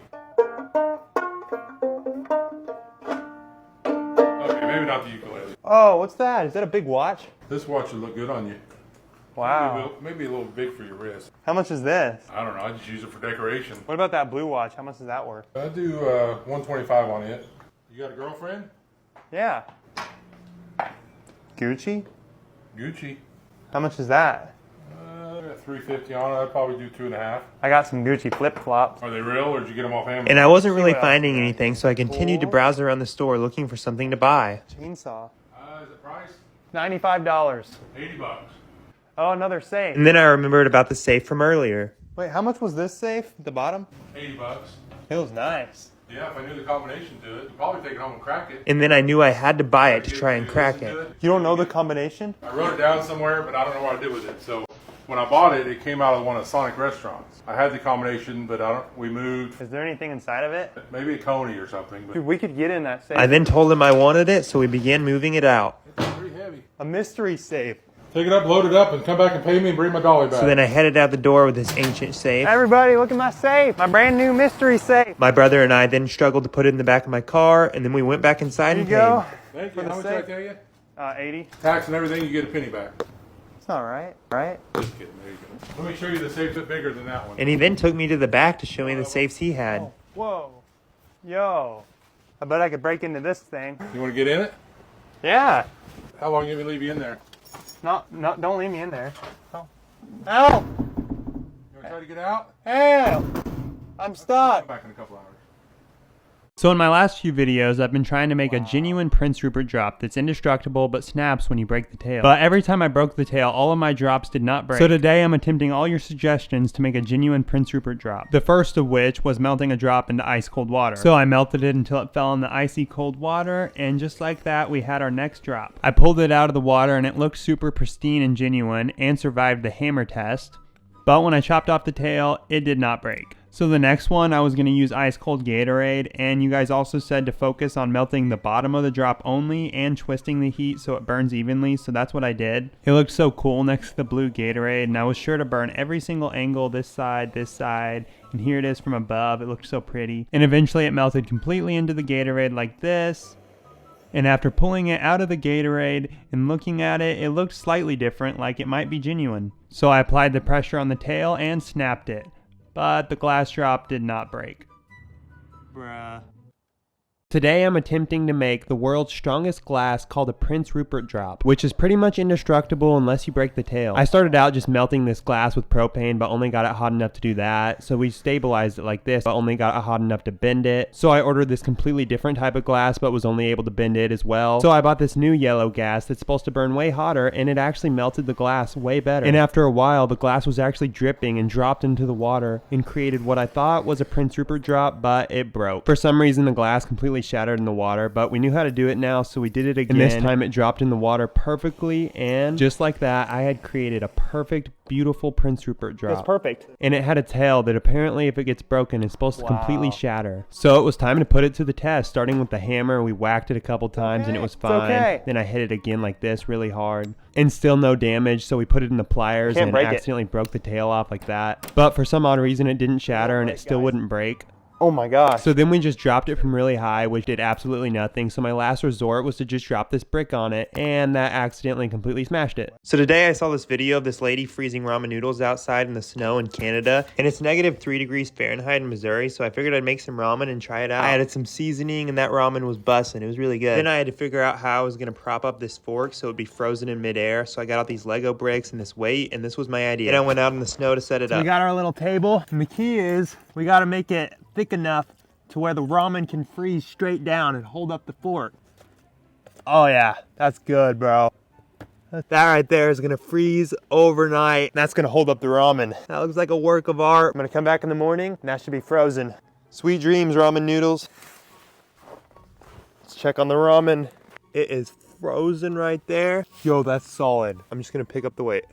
Okay, maybe not the ukulele. Oh, what's that? Is that a big watch? This watch would look good on you. Wow. Maybe a little big for your wrist. How much is this? I don't know. I just use it for decoration. What about that blue watch? How much is that worth? I do 125 on it. You got a girlfriend? Yeah. Gucci? Gucci. How much is that? I got 350 on it. I'd probably do 2.5. I got some Gucci flip-flops. Are they real, or did you get them off Amazon? And I wasn't really what else finding we got. anything, so I continued to browse around the store looking for something to buy. Chainsaw. Is it price? $95. 80 bucks. Oh, another safe. And then I remembered about the safe from earlier. Wait, how much was this safe at the bottom? 80 bucks. Feels nice. Yeah, if I knew the combination to it, you'd probably take it home and crack it. And then I knew I had to buy it to try and crack it. You don't know the combination? I wrote it down somewhere, but I don't know what I did with it. So when I bought it, it came out of one of the Sonic restaurants. I had the combination, but we moved. Is there anything inside of it? Maybe a Coney or something, but Dude, we could get in that safe. I then told him I wanted it, so we began moving it out. it's pretty heavy. A mystery safe. Take it up, load it up, and come back and pay me and bring my dolly back. So then I headed out the door with this ancient safe. Everybody, look at my safe. My brand new mystery safe. My brother and I then struggled to put it in the back of my car, and then we went back inside There and you go. paid. Thank For you. the How much did I safe. tell you? 80. Tax and everything, you get a penny back. It's all right, right? Just kidding. There you go. Let me show you the safe that's bigger than that one. And he then took me to the back to show me the safes he had. Whoa. Yo. I bet I could break into this thing. You want to get in it? Yeah. How long you want me to leave you in there? No, don't leave me in there. Oh. Help! You want to try to get out? Help! I'm stuck. Come back in a couple hours. So in my last few videos, I've been trying to make a genuine Prince Rupert drop that's indestructible but snaps when you break the tail. But every time I broke the tail, all of my drops did not break. So today I'm attempting all your suggestions to make a genuine Prince Rupert drop. The first of which was melting a drop into ice cold water. So I melted it until it fell in the icy cold water, and just like that, we had our next drop. I pulled it out of the water and it looked super pristine and genuine and survived the hammer test. But when I chopped off the tail, it did not break. So the next one, I was going to use ice cold Gatorade, and you guys also said to focus on melting the bottom of the drop only and twisting the heat so it burns evenly, so that's what I did. It looked so cool next to the blue Gatorade, and I was sure to burn every single angle, this side, and here it is from above. It looked so pretty. And eventually it melted completely into the Gatorade like this. And after pulling it out of the Gatorade and looking at it, it looked slightly different, like it might be genuine. So I applied the pressure on the tail and snapped it. But the glass drop did not break. Bruh. Today I'm attempting to make the world's strongest glass called a Prince Rupert drop, which is pretty much indestructible unless you break the tail. I started out just melting this glass with propane, but only got it hot enough to do that. So we stabilized it like this, but only got it hot enough to bend it. So I ordered this completely different type of glass, but was only able to bend it as well. So I bought this new yellow gas that's supposed to burn way hotter, and it actually melted the glass way better. And after a while, the glass was actually dripping and dropped into the water and created what I thought was a Prince Rupert drop, but it broke. For some reason, the glass completely shattered in the water, but we knew how to do it now, so we did it again. And this time it dropped in the water perfectly, and just like that, I had created a perfect, beautiful Prince Rupert drop. It's perfect. And it had a tail that apparently, if it gets broken, is supposed to completely shatter. So it was time to put it to the test. Starting with the hammer, we whacked it a couple times and it was fine. okay. Then I hit it again like this really hard, and still no damage, so we put it in the pliers Can't and break it. accidentally broke the tail off like that. But for some odd reason, it didn't shatter and it still wouldn't break. Oh my gosh. So then we just dropped it from really high, which did absolutely nothing. So my last resort was to just drop this brick on it, and that accidentally completely smashed it. So today I saw this video of this lady freezing ramen noodles outside in the snow in Canada, and it's -3°F in Missouri, so I figured I'd make some ramen and try it out. I added some seasoning, and that ramen was bussin'. It was really good. Then I had to figure out how I was going to prop up this fork so it would be frozen in midair, so I got out these Lego bricks and this weight, and this was my idea. Then I went out in the snow to set it We up. got our little table, and the key is we got to make it thick enough to where the ramen can freeze straight down and hold up the fork. Oh yeah, that's good, bro. That right there is gonna freeze overnight. That's gonna hold up the ramen. That looks like a work of art. I'm gonna come back in the morning, and that should be frozen. Sweet dreams, ramen noodles. Let's check on the ramen. It is frozen right there. Yo, that's solid. I'm just gonna pick up the weight.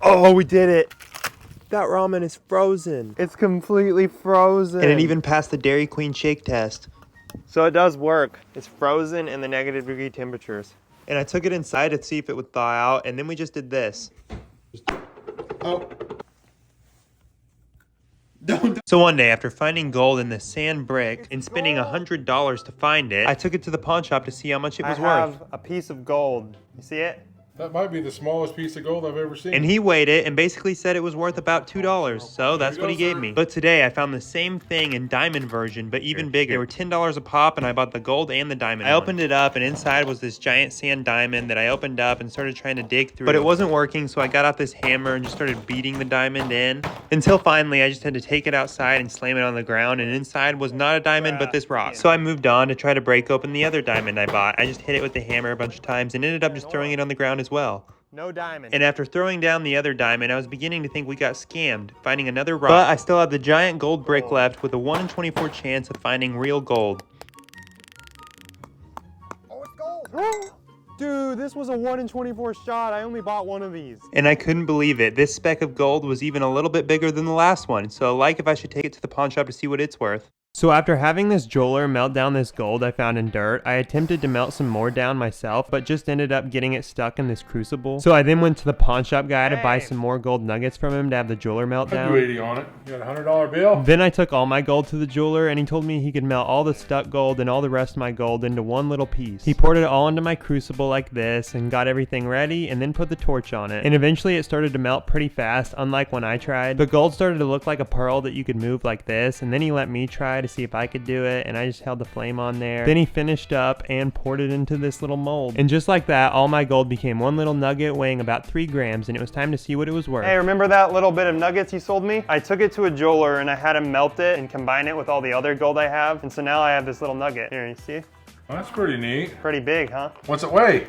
Oh, we did it. That ramen is frozen. It's completely frozen. And it even passed the Dairy Queen shake test. So it does work. It's frozen in the -degree temperatures. And I took it inside to see if it would thaw out, and then we just did this. Oh. So one day, after finding gold in this sand brick and spending $100 to find it, I took it to the pawn shop to see how much it was I worth. have a piece of gold. You see it? That might be the smallest piece of gold I've ever seen. And he weighed it and basically said it was worth about $2, so that's what he gave me. But today I found the same thing in diamond version, but even bigger. They were $10 a pop, and I bought the gold and the diamond one. I opened it up, and inside was this giant sand diamond that I opened up and started trying to dig through. But it wasn't working, so I got out this hammer and just started beating the diamond in, until finally I just had to take it outside and slam it on the ground, and inside was not a diamond, but this rock. So I moved on to try to break open the other diamond I bought. I just hit it with the hammer a bunch of times and ended up just throwing it on the ground as well. No diamond. And after throwing down the other diamond, I was beginning to think we got scammed, finding another rock. But I still have the giant gold brick left with a 1 in 24 chance of finding real gold. Oh, it's gold. Dude, this was a 1 in 24 shot. I only bought one of these. And I couldn't believe it. This speck of gold was even a little bit bigger than the last one, so like if I should take it to the pawn shop to see what it's worth. So after having this jeweler melt down this gold I found in dirt, I attempted to melt some more down myself, but just ended up getting it stuck in this crucible. So I then went to the pawn shop guy to buy some more gold nuggets from him to have the jeweler melt down. I'd do 80 on it. You got a $100 bill? Then I took all my gold to the jeweler, and he told me he could melt all the stuck gold and all the rest of my gold into one little piece. He poured it all into my crucible like this and got everything ready and then put the torch on it. And eventually it started to melt pretty fast, unlike when I tried. The gold started to look like a pearl that you could move like this, and then he let me try to see if I could do it, and I just held the flame on there. Then he finished up and poured it into this little mold. And just like that, all my gold became one little nugget weighing about 3 grams, and it was time to see what it was worth. Hey, remember that little bit of nuggets you sold me? I took it to a jeweler and I had him melt it and combine it with all the other gold I have, and so now I have this little nugget. Here, you see? Well, that's pretty neat. Pretty big, huh? What's it weigh?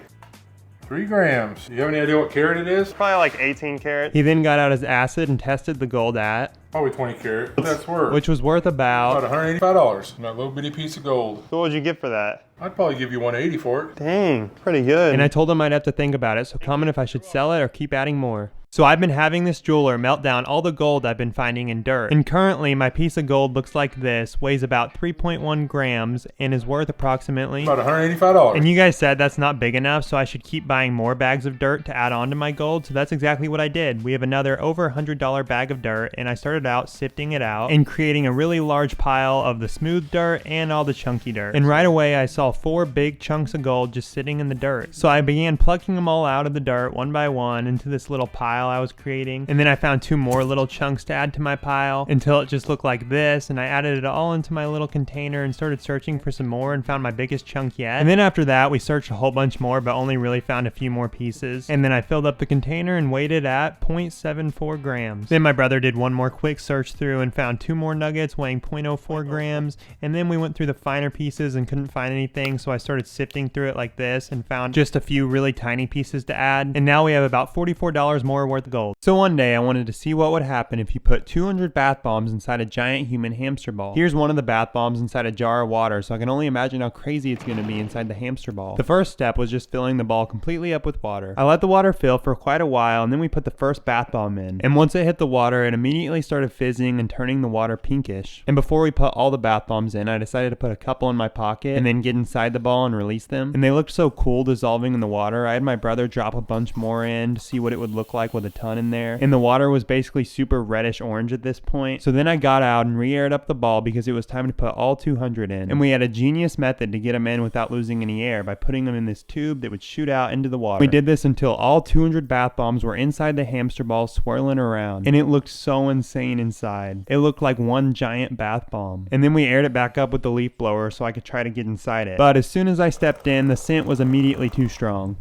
3 grams. Do you have any idea what carat it is? Probably like 18 karat. He then got out his acid and tested the gold at, Probably 20 carat. That's worth. which was worth About about, $185 on that little bitty piece of gold. So what would you get for that? I'd probably give you 180 for it. Dang, pretty good. and I told him I'd have to think about it, so comment if I should sell it or keep adding more. So I've been having this jeweler melt down all the gold I've been finding in dirt. And currently my piece of gold looks like this, weighs about 3.1 grams, and is worth approximately... About $185. And you guys said that's not big enough, so I should keep buying more bags of dirt to add on to my gold, so that's exactly what I did. We have another over $100 bag of dirt, and I started out sifting it out and creating a really large pile of the smooth dirt and all the chunky dirt. And right away I saw 4 big chunks of gold just sitting in the dirt. So I began plucking them all out of the dirt one by one into this little pile I was creating, and then I found 2 more little chunks to add to my pile until it just looked like this, and I added it all into my little container and started searching for some more and found my biggest chunk yet. And then after that we searched a whole bunch more but only really found a few more pieces, and then I filled up the container and weighed it at 0.74 grams. Then my brother did one more quick search through and found 2 more nuggets weighing 0.04 grams, and then we went through the finer pieces and couldn't find anything, so I started sifting through it like this and found just a few really tiny pieces to add, and now we have about $44 more worth of gold. So one day I wanted to see what would happen if you put 200 bath bombs inside a giant human hamster ball. Here's one of the bath bombs inside a jar of water, so I can only imagine how crazy it's going to be inside the hamster ball. The first step was just filling the ball completely up with water. I let the water fill for quite a while, and then we put the first bath bomb in. And once it hit the water, it immediately started fizzing and turning the water pinkish. And before we put all the bath bombs in, I decided to put a couple in my pocket and then get inside the ball and release them. And they looked so cool dissolving in the water. I had my brother drop a bunch more in to see what it would look like with a ton in there. And the water was basically super reddish orange at this point. So then I got out and re-aired up the ball because it was time to put all 200 in. And we had a genius method to get them in without losing any air by putting them in this tube that would shoot out into the water. We did this until all 200 bath bombs were inside the hamster ball swirling around. And it looked so insane inside. It looked like one giant bath bomb. And then we aired it back up with the leaf blower so I could try to get inside it. But as soon as I stepped in, the scent was immediately too strong.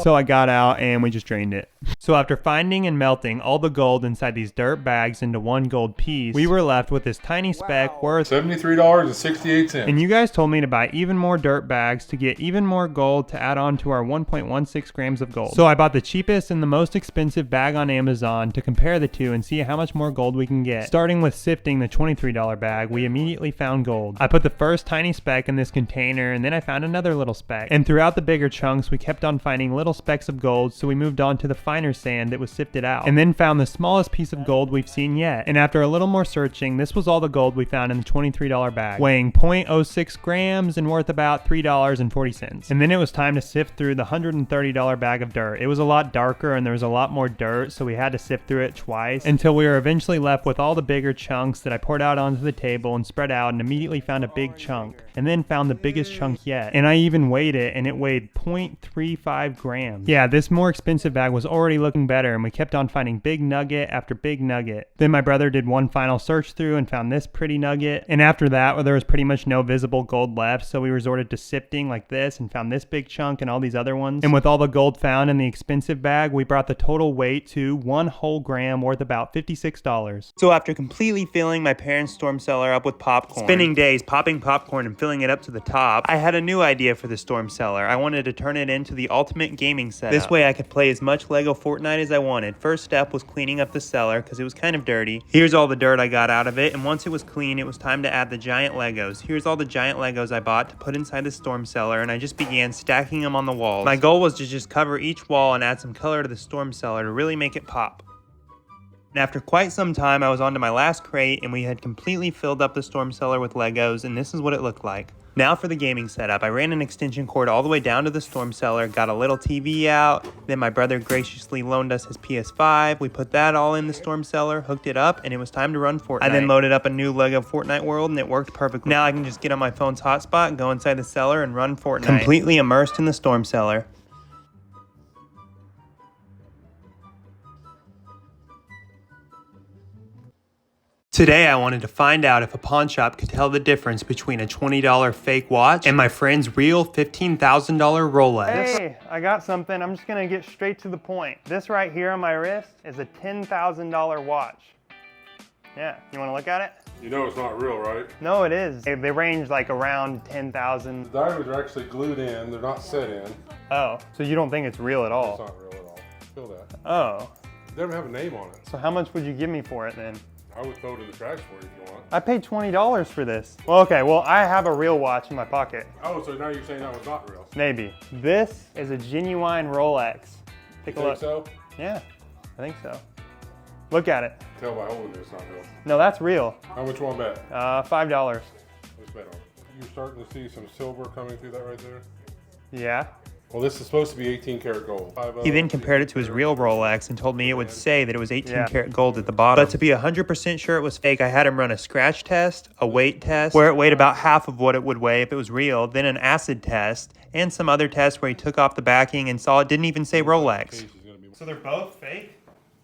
So I got out and we just drained it. So after finding and melting all the gold inside these dirt bags into one gold piece, we were left with this tiny speck worth $73.68. And you guys told me to buy even more dirt bags to get even more gold to add on to our 1.16 grams of gold. So I bought the cheapest and the most expensive bag on Amazon to compare the two and see how much more gold we can get. Starting with sifting the $23 bag, we immediately found gold. I put the first tiny speck in this container, and then I found another little speck. And throughout the bigger chunks, we kept on finding little specks of gold, so we moved on to the final finer sand that was sifted out, and then found the smallest piece of gold we've seen yet. And after a little more searching, this was all the gold we found in the $23 bag, weighing 0.06 grams and worth about $3.40. And then it was time to sift through the $130 bag of dirt. It was a lot darker and there was a lot more dirt, so we had to sift through it twice until we were eventually left with all the bigger chunks that I poured out onto the table and spread out, and immediately found a big chunk, and then found the biggest chunk yet. And I even weighed it, and it weighed 0.35 grams. Yeah, this more expensive bag was already looking better, and we kept on finding big nugget after big nugget. Then my brother did one final search through and found this pretty nugget, and after that, there was pretty much no visible gold left, so we resorted to sifting like this and found this big chunk and all these other ones. And with all the gold found in the expensive bag, we brought the total weight to 1 whole gram, worth about $56. So after completely filling my parents' storm cellar up with popcorn, spending days popping popcorn and filling it up to the top, I had a new idea for the storm cellar. I wanted to turn it into the ultimate gaming setup. This way I could play as much Lego Fortnite as I wanted. First step was cleaning up the cellar because it was kind of dirty. Here's all the dirt I got out of it, and once it was clean, it was time to add the giant Legos. Here's all the giant Legos I bought to put inside the storm cellar, and I just began stacking them on the walls. My goal was to just cover each wall and add some color to the storm cellar to really make it pop. And after quite some time, I was on to my last crate, and we had completely filled up the storm cellar with Legos, and this is what it looked like. Now for the gaming setup. I ran an extension cord all the way down to the storm cellar, got a little TV out, then my brother graciously loaned us his PS5. We put that all in the storm cellar, hooked it up, and it was time to run Fortnite. I then loaded up a new Lego Fortnite world, and it worked perfectly. Now I can just get on my phone's hotspot, go inside the cellar, and run Fortnite. Completely immersed in the storm cellar. Today I wanted to find out if a pawn shop could tell the difference between a $20 fake watch and my friend's real $15,000 Rolex. Hey, I got something. I'm just gonna get straight to the point. This right here on my wrist is a $10,000 watch. Yeah, you wanna look at it? You know it's not real, right? No, it is. They range like around 10,000. The diamonds are actually glued in. They're not set in. Oh, so you don't think it's real at It's all? not real at all. Feel that. Oh, It doesn't have a name on it. so how much would you give me for it then? I would throw it in the trash for you if you want. I paid $20 for this. Well, okay, well, I have a real watch in my pocket. Oh, so now you're saying that was not real? Maybe. This is a genuine Rolex. Take a You look. think so? Yeah, I think so. Look at it. Tell by holding it, it's not real. No, that's real. How much you want to bet? $5. Let's bet on it. You're starting to see some silver coming through that right there? Yeah. Well, this is supposed to be 18 karat gold. He then compared it to his real Rolex and told me it would say that it was 18 karat gold at the bottom. But to be 100% sure it was fake, I had him run a scratch test, a weight test, where it weighed about half of what it would weigh if it was real, then an acid test, and some other tests where he took off the backing and saw it didn't even say Rolex. So they're both fake?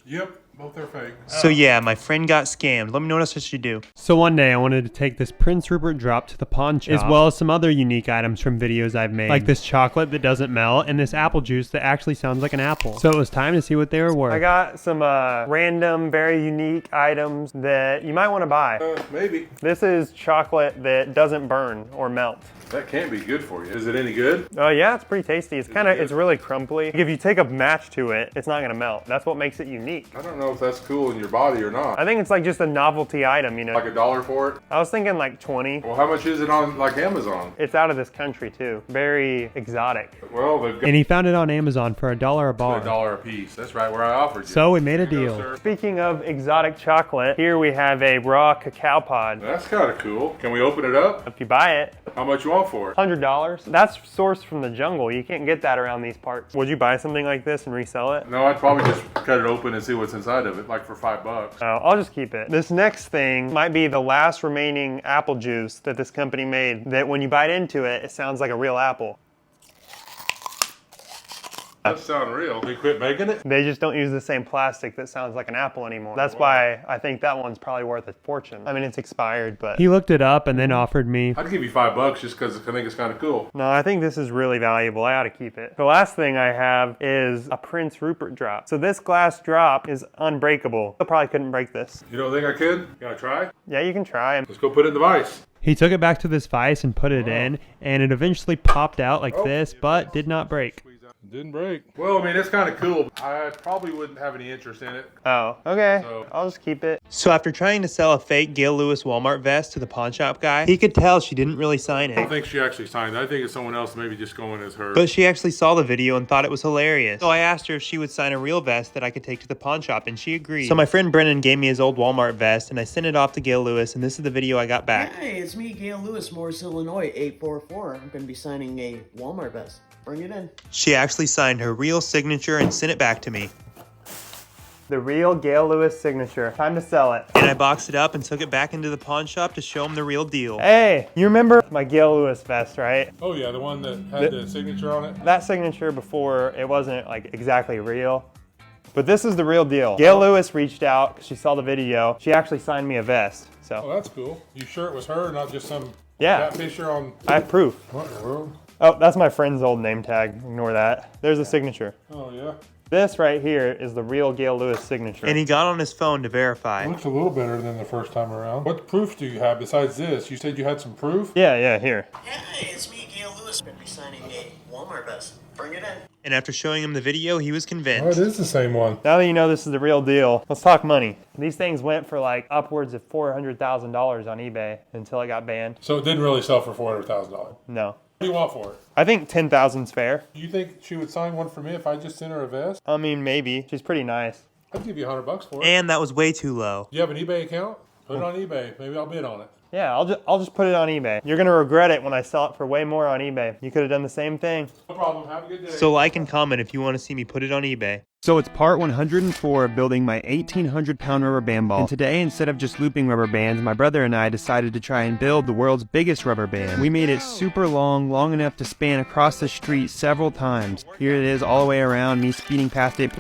Yep, both are fake. So yeah, my friend got scammed. Let me know what else I should do. So one day I wanted to take this Prince Rupert drop to the pawn shop, as well as some other unique items from videos I've made, like this chocolate that doesn't melt and this apple juice that actually sounds like an apple. So it was time to see what they were worth. I got some random, very unique items that you might want to buy. Maybe. This is chocolate that doesn't burn or melt. That can't be good for you. Is it any good? Oh yeah, it's pretty tasty. It's really crumbly. If you take a match to it, it's not gonna melt. That's what makes it unique. I don't know if that's cool in your body or not. I think it's like just a novelty item, you know. Like $1 for it? I was thinking like 20. Well, how much is it on like Amazon? It's out of this country too. Very exotic. Well, they've got And he found it on Amazon for $1 a bar. $1 a piece. That's right where I offered you. So we made a Here you go, deal. sir. Speaking of exotic chocolate, here we have a raw cacao pod. That's kind of cool. Can we open it up? If you buy it, How much you want for it? $100. That's sourced from the jungle. You can't get that around these parts. Would you buy something like this and resell it? No, I'd probably just cut it open and see what's inside of it, like for $5. Oh, I'll just keep it. This next thing might be the last remaining apple juice that this company made, that when you bite into it, it sounds like a real apple. That sounds real. We quit making it? They just don't use the same plastic that sounds like an apple anymore. That's why I think that one's probably worth a fortune. I mean, it's expired, but... He looked it up and then offered me. I'd give you $5 just because I think it's kind of cool. No, I think this is really valuable. I ought to keep it. The last thing I have is a Prince Rupert drop. So this glass drop is unbreakable. I probably couldn't break this. You don't think I could? You gotta try? Yeah, you can try. Let's go put it in the vise. He took it back to this vise and put it in, and it eventually popped out like this, but did not break. It didn't break. Well, I mean, it's kind of cool. I probably wouldn't have any interest in it. Oh, okay. So- I'll just keep it. So after trying to sell a fake Gail Lewis Walmart vest to the pawn shop guy, he could tell she didn't really sign I don't it. think she actually signed it. I think it's someone else maybe just going as her. But she actually saw the video and thought it was hilarious. So I asked her if she would sign a real vest that I could take to the pawn shop, and she agreed. So my friend Brennan gave me his old Walmart vest, and I sent it off to Gail Lewis, and this is the video I got back. Hey, it's me, Gail Lewis, Morris, Illinois, 844. I'm going to be signing a Walmart vest. Bring it in. She actually signed her real signature and sent it back to me. The real Gail Lewis signature. Time to sell it. And I boxed it up and took it back into the pawn shop to show him the real deal. Hey, you remember my Gail Lewis vest, right? Oh yeah, the one that had the signature on it? That signature before, it wasn't like exactly real. But this is the real deal. Gail Lewis reached out because she saw the video. She actually signed me a vest. Oh, So that's cool. You sure it was her, not just some yeah, catfisher on... I have proof. What in the world? Oh, that's my friend's old name tag. Ignore that. There's a signature. Oh yeah. This right here is the real Gail Lewis signature. And he got on his phone to verify. It looks a little better than the first time around. What proof do you have besides this? You said you had some proof? Yeah, here. Hey, it's me, Gail Lewis. I'm going to be signing a Walmart vest. Bring it in. And after showing him the video, he was Oh, convinced. it is the same one. Now that you know this is the real deal, let's talk money. These things went for like upwards of $400,000 on eBay until it got banned. So it didn't really sell for $400,000. What No. do you want for it? I think 10,000's fair. You think she would sign one for me if I just sent her a vest? I mean, maybe. She's pretty nice. I'd give you $100 for it. And that was way too low. Do you have an eBay account? Put it on eBay. Maybe I'll bid on it. Yeah, I'll just put it on eBay. You're gonna regret it when I sell it for way more on eBay. You could have done the same thing. No problem. Have a good day. So like and comment if you want to see me put it on eBay. So it's part 104 of building my 1,800-pound rubber band ball. And today, instead of just looping rubber bands, my brother and I decided to try and build the world's biggest rubber band. We made it super long enough to span across the street several times. Here it is all the way around, me speeding past it.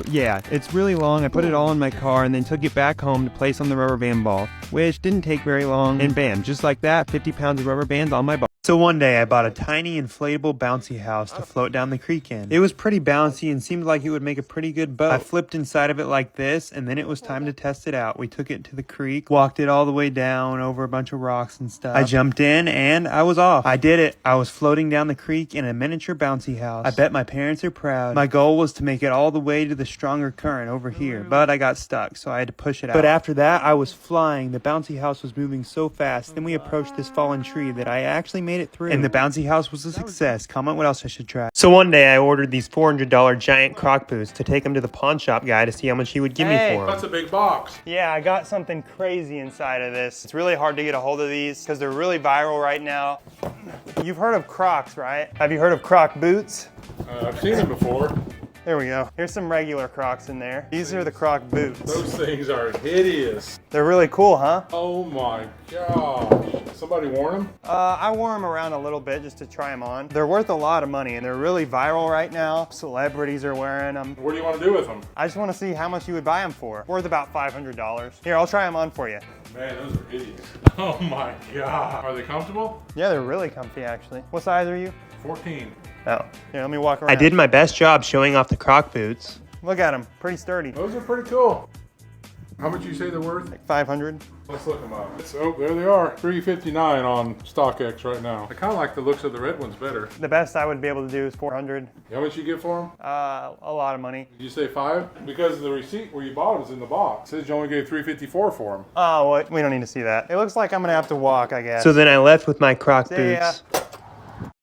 Yeah, it's really long. I put it all in my car and then took it back home to place on the rubber band ball, which didn't take very long. And bam, just like that, 50 pounds of rubber bands on my ball. So one day I bought a tiny inflatable bouncy house to float down the creek in. It was pretty bouncy and seemed like it would make a pretty good boat. I flipped inside of it like this, and then it was time to test it out. We took it to the creek, walked it all the way down over a bunch of rocks and stuff. I jumped in and I was off. I did it. I was floating down the creek in a miniature bouncy house. I bet my parents are proud. My goal was to make it all the way to the stronger current over here, but I got stuck, so I had to push it out. But after that, I was flying. The bouncy house was moving so fast. Then we approached this fallen tree that I actually made it through. And the bouncy house was a success. Comment what else I should try. So one day I ordered these $400 giant croc boots to take them to the pawn shop guy to see how much he would give me for them. That's a big box. Yeah, I got something crazy inside of this. It's really hard to get a hold of these because they're really viral right now. You've heard of Crocs, right? Have you heard of Croc boots? I've seen them before. There we go. Here's some regular Crocs in there. These are the Croc boots. Those things are hideous. They're really cool, huh? Oh my gosh. Somebody worn them? I wore them around a little bit just to try them on. They're worth a lot of money and they're really viral right now. Celebrities are wearing them. What do you want to do with them? I just want to see how much you would buy them for. Worth about $500. Here, I'll try them on for you. Man, those are hideous. Oh my god. Are they comfortable? Yeah, they're really comfy actually. What size are you? 14. Oh, here, let me walk around. I did my best job showing off the Croc boots. Look at them, pretty sturdy. Those are pretty cool. How much you say they're worth? Like 500. Let's look them up. Oh, there they are. $359 on StockX right now. I kind of like the looks of the red ones better. The best I would be able to do is 400. How much you get for them? A lot of money. Did you say 5? Because the receipt where you bought them is in the box. It says you only gave $354 for them. Oh, well, we don't need to see that. It looks like I'm gonna have to walk, I guess. So then I left with my Croc boots.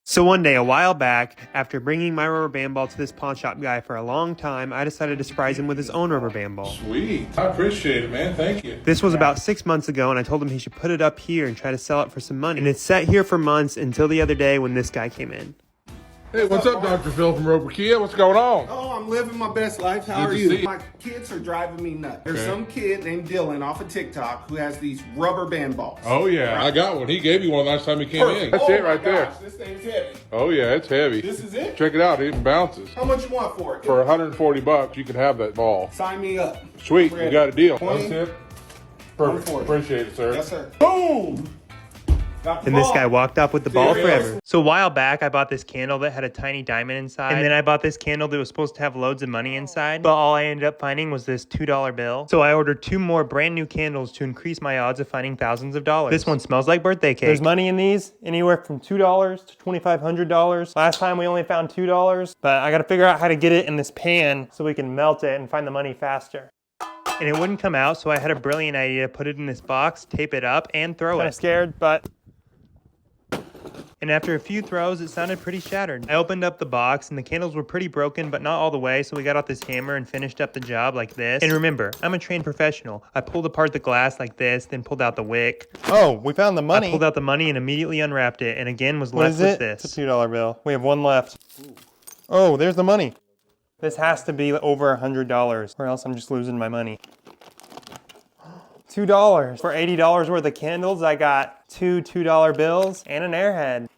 So one day, a while back, after bringing my rubber band ball to this pawn shop guy for a long time, I decided to surprise him with his own rubber band ball. Sweet. I appreciate it, man. Thank you. This was about 6 months ago, and I told him he should put it up here and try to sell it for some money. And it's sat here for months until the other day when this guy came in. Hey, what's up, Dr. Phil from Roper Kia? What's going on? Oh, I'm living my best life. How Good are to you? see you. My kids are driving me nuts. There's Okay. some kid named Dylan off of TikTok who has these rubber band balls. Oh, yeah. I got one. He gave me one last time he came in. That's Oh it my right there. gosh, this thing's heavy. Oh, yeah. It's heavy. This is it? Check it out. It even bounces. How much you want for it? For $140, you can have that ball. Sign me up. Sweet. Ready. You got a deal. 20. That's it. Perfect. 140. Appreciate it, sir. Yes, sir. Boom! And this guy walked off with the ball forever. So a while back, I bought this candle that had a tiny diamond inside. And then I bought this candle that was supposed to have loads of money inside. But all I ended up finding was this $2 bill. So I ordered 2 more brand new candles to increase my odds of finding thousands of dollars. This one smells like birthday cake. There's money in these, anywhere from $2 to $2,500. Last time we only found $2, but I gotta figure out how to get it in this pan so we can melt it and find the money faster. And it wouldn't come out, so I had a brilliant idea to put it in this box, tape it up, and throw Kinda it. scared, but And after a few throws, it sounded pretty shattered. I opened up the box, and the candles were pretty broken, but not all the way, so we got out this hammer and finished up the job like this. And remember, I'm a trained professional. I pulled apart the glass like this, then pulled out the wick. oh, we found the money. I pulled out the money and immediately unwrapped it, and again was What left is with it? this. It's a $2 bill. We have one left. Oh, there's the money. This has to be over $100, or else I'm just losing my money. $2. For $80 worth of candles, I got 2 $2 bills and an airhead.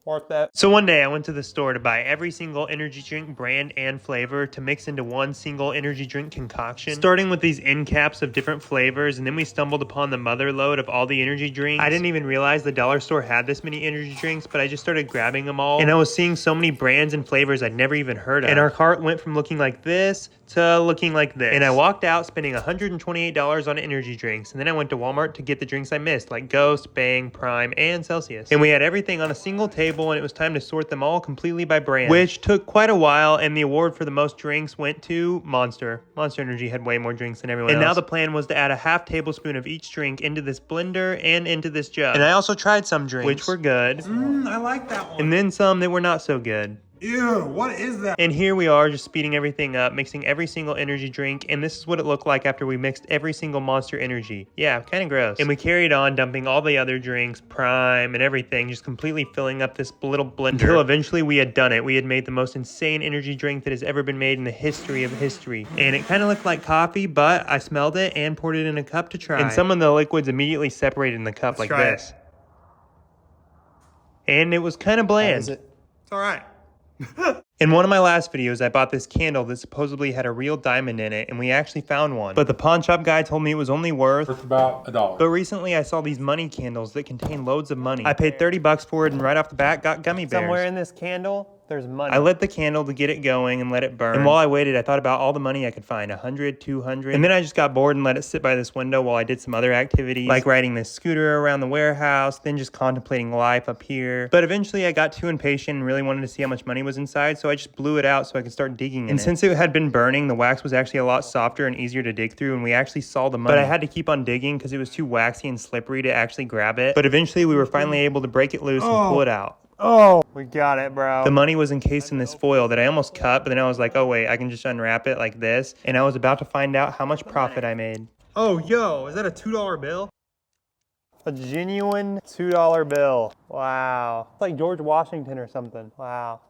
Worth that. So one day I went to the store to buy every single energy drink brand and flavor to mix into one single energy drink concoction, starting with these end caps of different flavors, and then we stumbled upon the mother load of all the energy drinks. I didn't even realize the dollar store had this many energy drinks, but I just started grabbing them all, and I was seeing so many brands and flavors I'd never even heard of. And our cart went from looking like this to looking like this. And I walked out spending $128 on energy drinks, and then I went to Walmart to get the drinks I missed, like Ghost, Bang, Prime, and Celsius. And we had everything on a single table, and it was time to sort them all completely by brand, which took quite a while, and the award for the most drinks went to Monster. Monster Energy had way more drinks than everyone else. And now the plan was to add a half tablespoon of each drink into this blender and into this jug. And I also tried some drinks, which were good. I like that one. And then some that were not so good. Ew, what is that? And here we are just speeding everything up, mixing every single energy drink, and this is what it looked like after we mixed every single Monster Energy. Yeah, kind of gross. And we carried on dumping all the other drinks, Prime, and everything, just completely filling up this little blender. Until eventually we had done it. We had made the most insane energy drink that has ever been made in the history of history. And it kind of looked like coffee, but I smelled it and poured it in a cup to try. And some of the liquids immediately separated in the cup like this. And it was kind of bland. Is it? It's all right. In one of my last videos, I bought this candle that supposedly had a real diamond in it, and we actually found one. But the pawn shop guy told me it was only worth about $1. But recently I saw these money candles that contain loads of money. I paid 30 bucks for it, and right off the bat got gummy bears. Somewhere in this candle, there's money. I lit the candle to get it going and let it burn. And while I waited, I thought about all the money I could find, 100, 200. And then I just got bored and let it sit by this window while I did some other activities, like riding this scooter around the warehouse, then just contemplating life up here. But eventually I got too impatient and really wanted to see how much money was inside, so I just blew it out so I could start digging in it. And since it had been burning, the wax was actually a lot softer and easier to dig through, and we actually saw the money. But I had to keep on digging because it was too waxy and slippery to actually grab it. But eventually we were finally able to break it loose and pull it out. Oh, we got it, bro. The money was encased in this foil that I almost cut, but then I was like, oh wait, I can just unwrap it like this. And I was about to find out how much profit I made. Oh, yo, is that a $2 bill? A genuine $2 bill. Wow. It's like George Washington or something. Wow.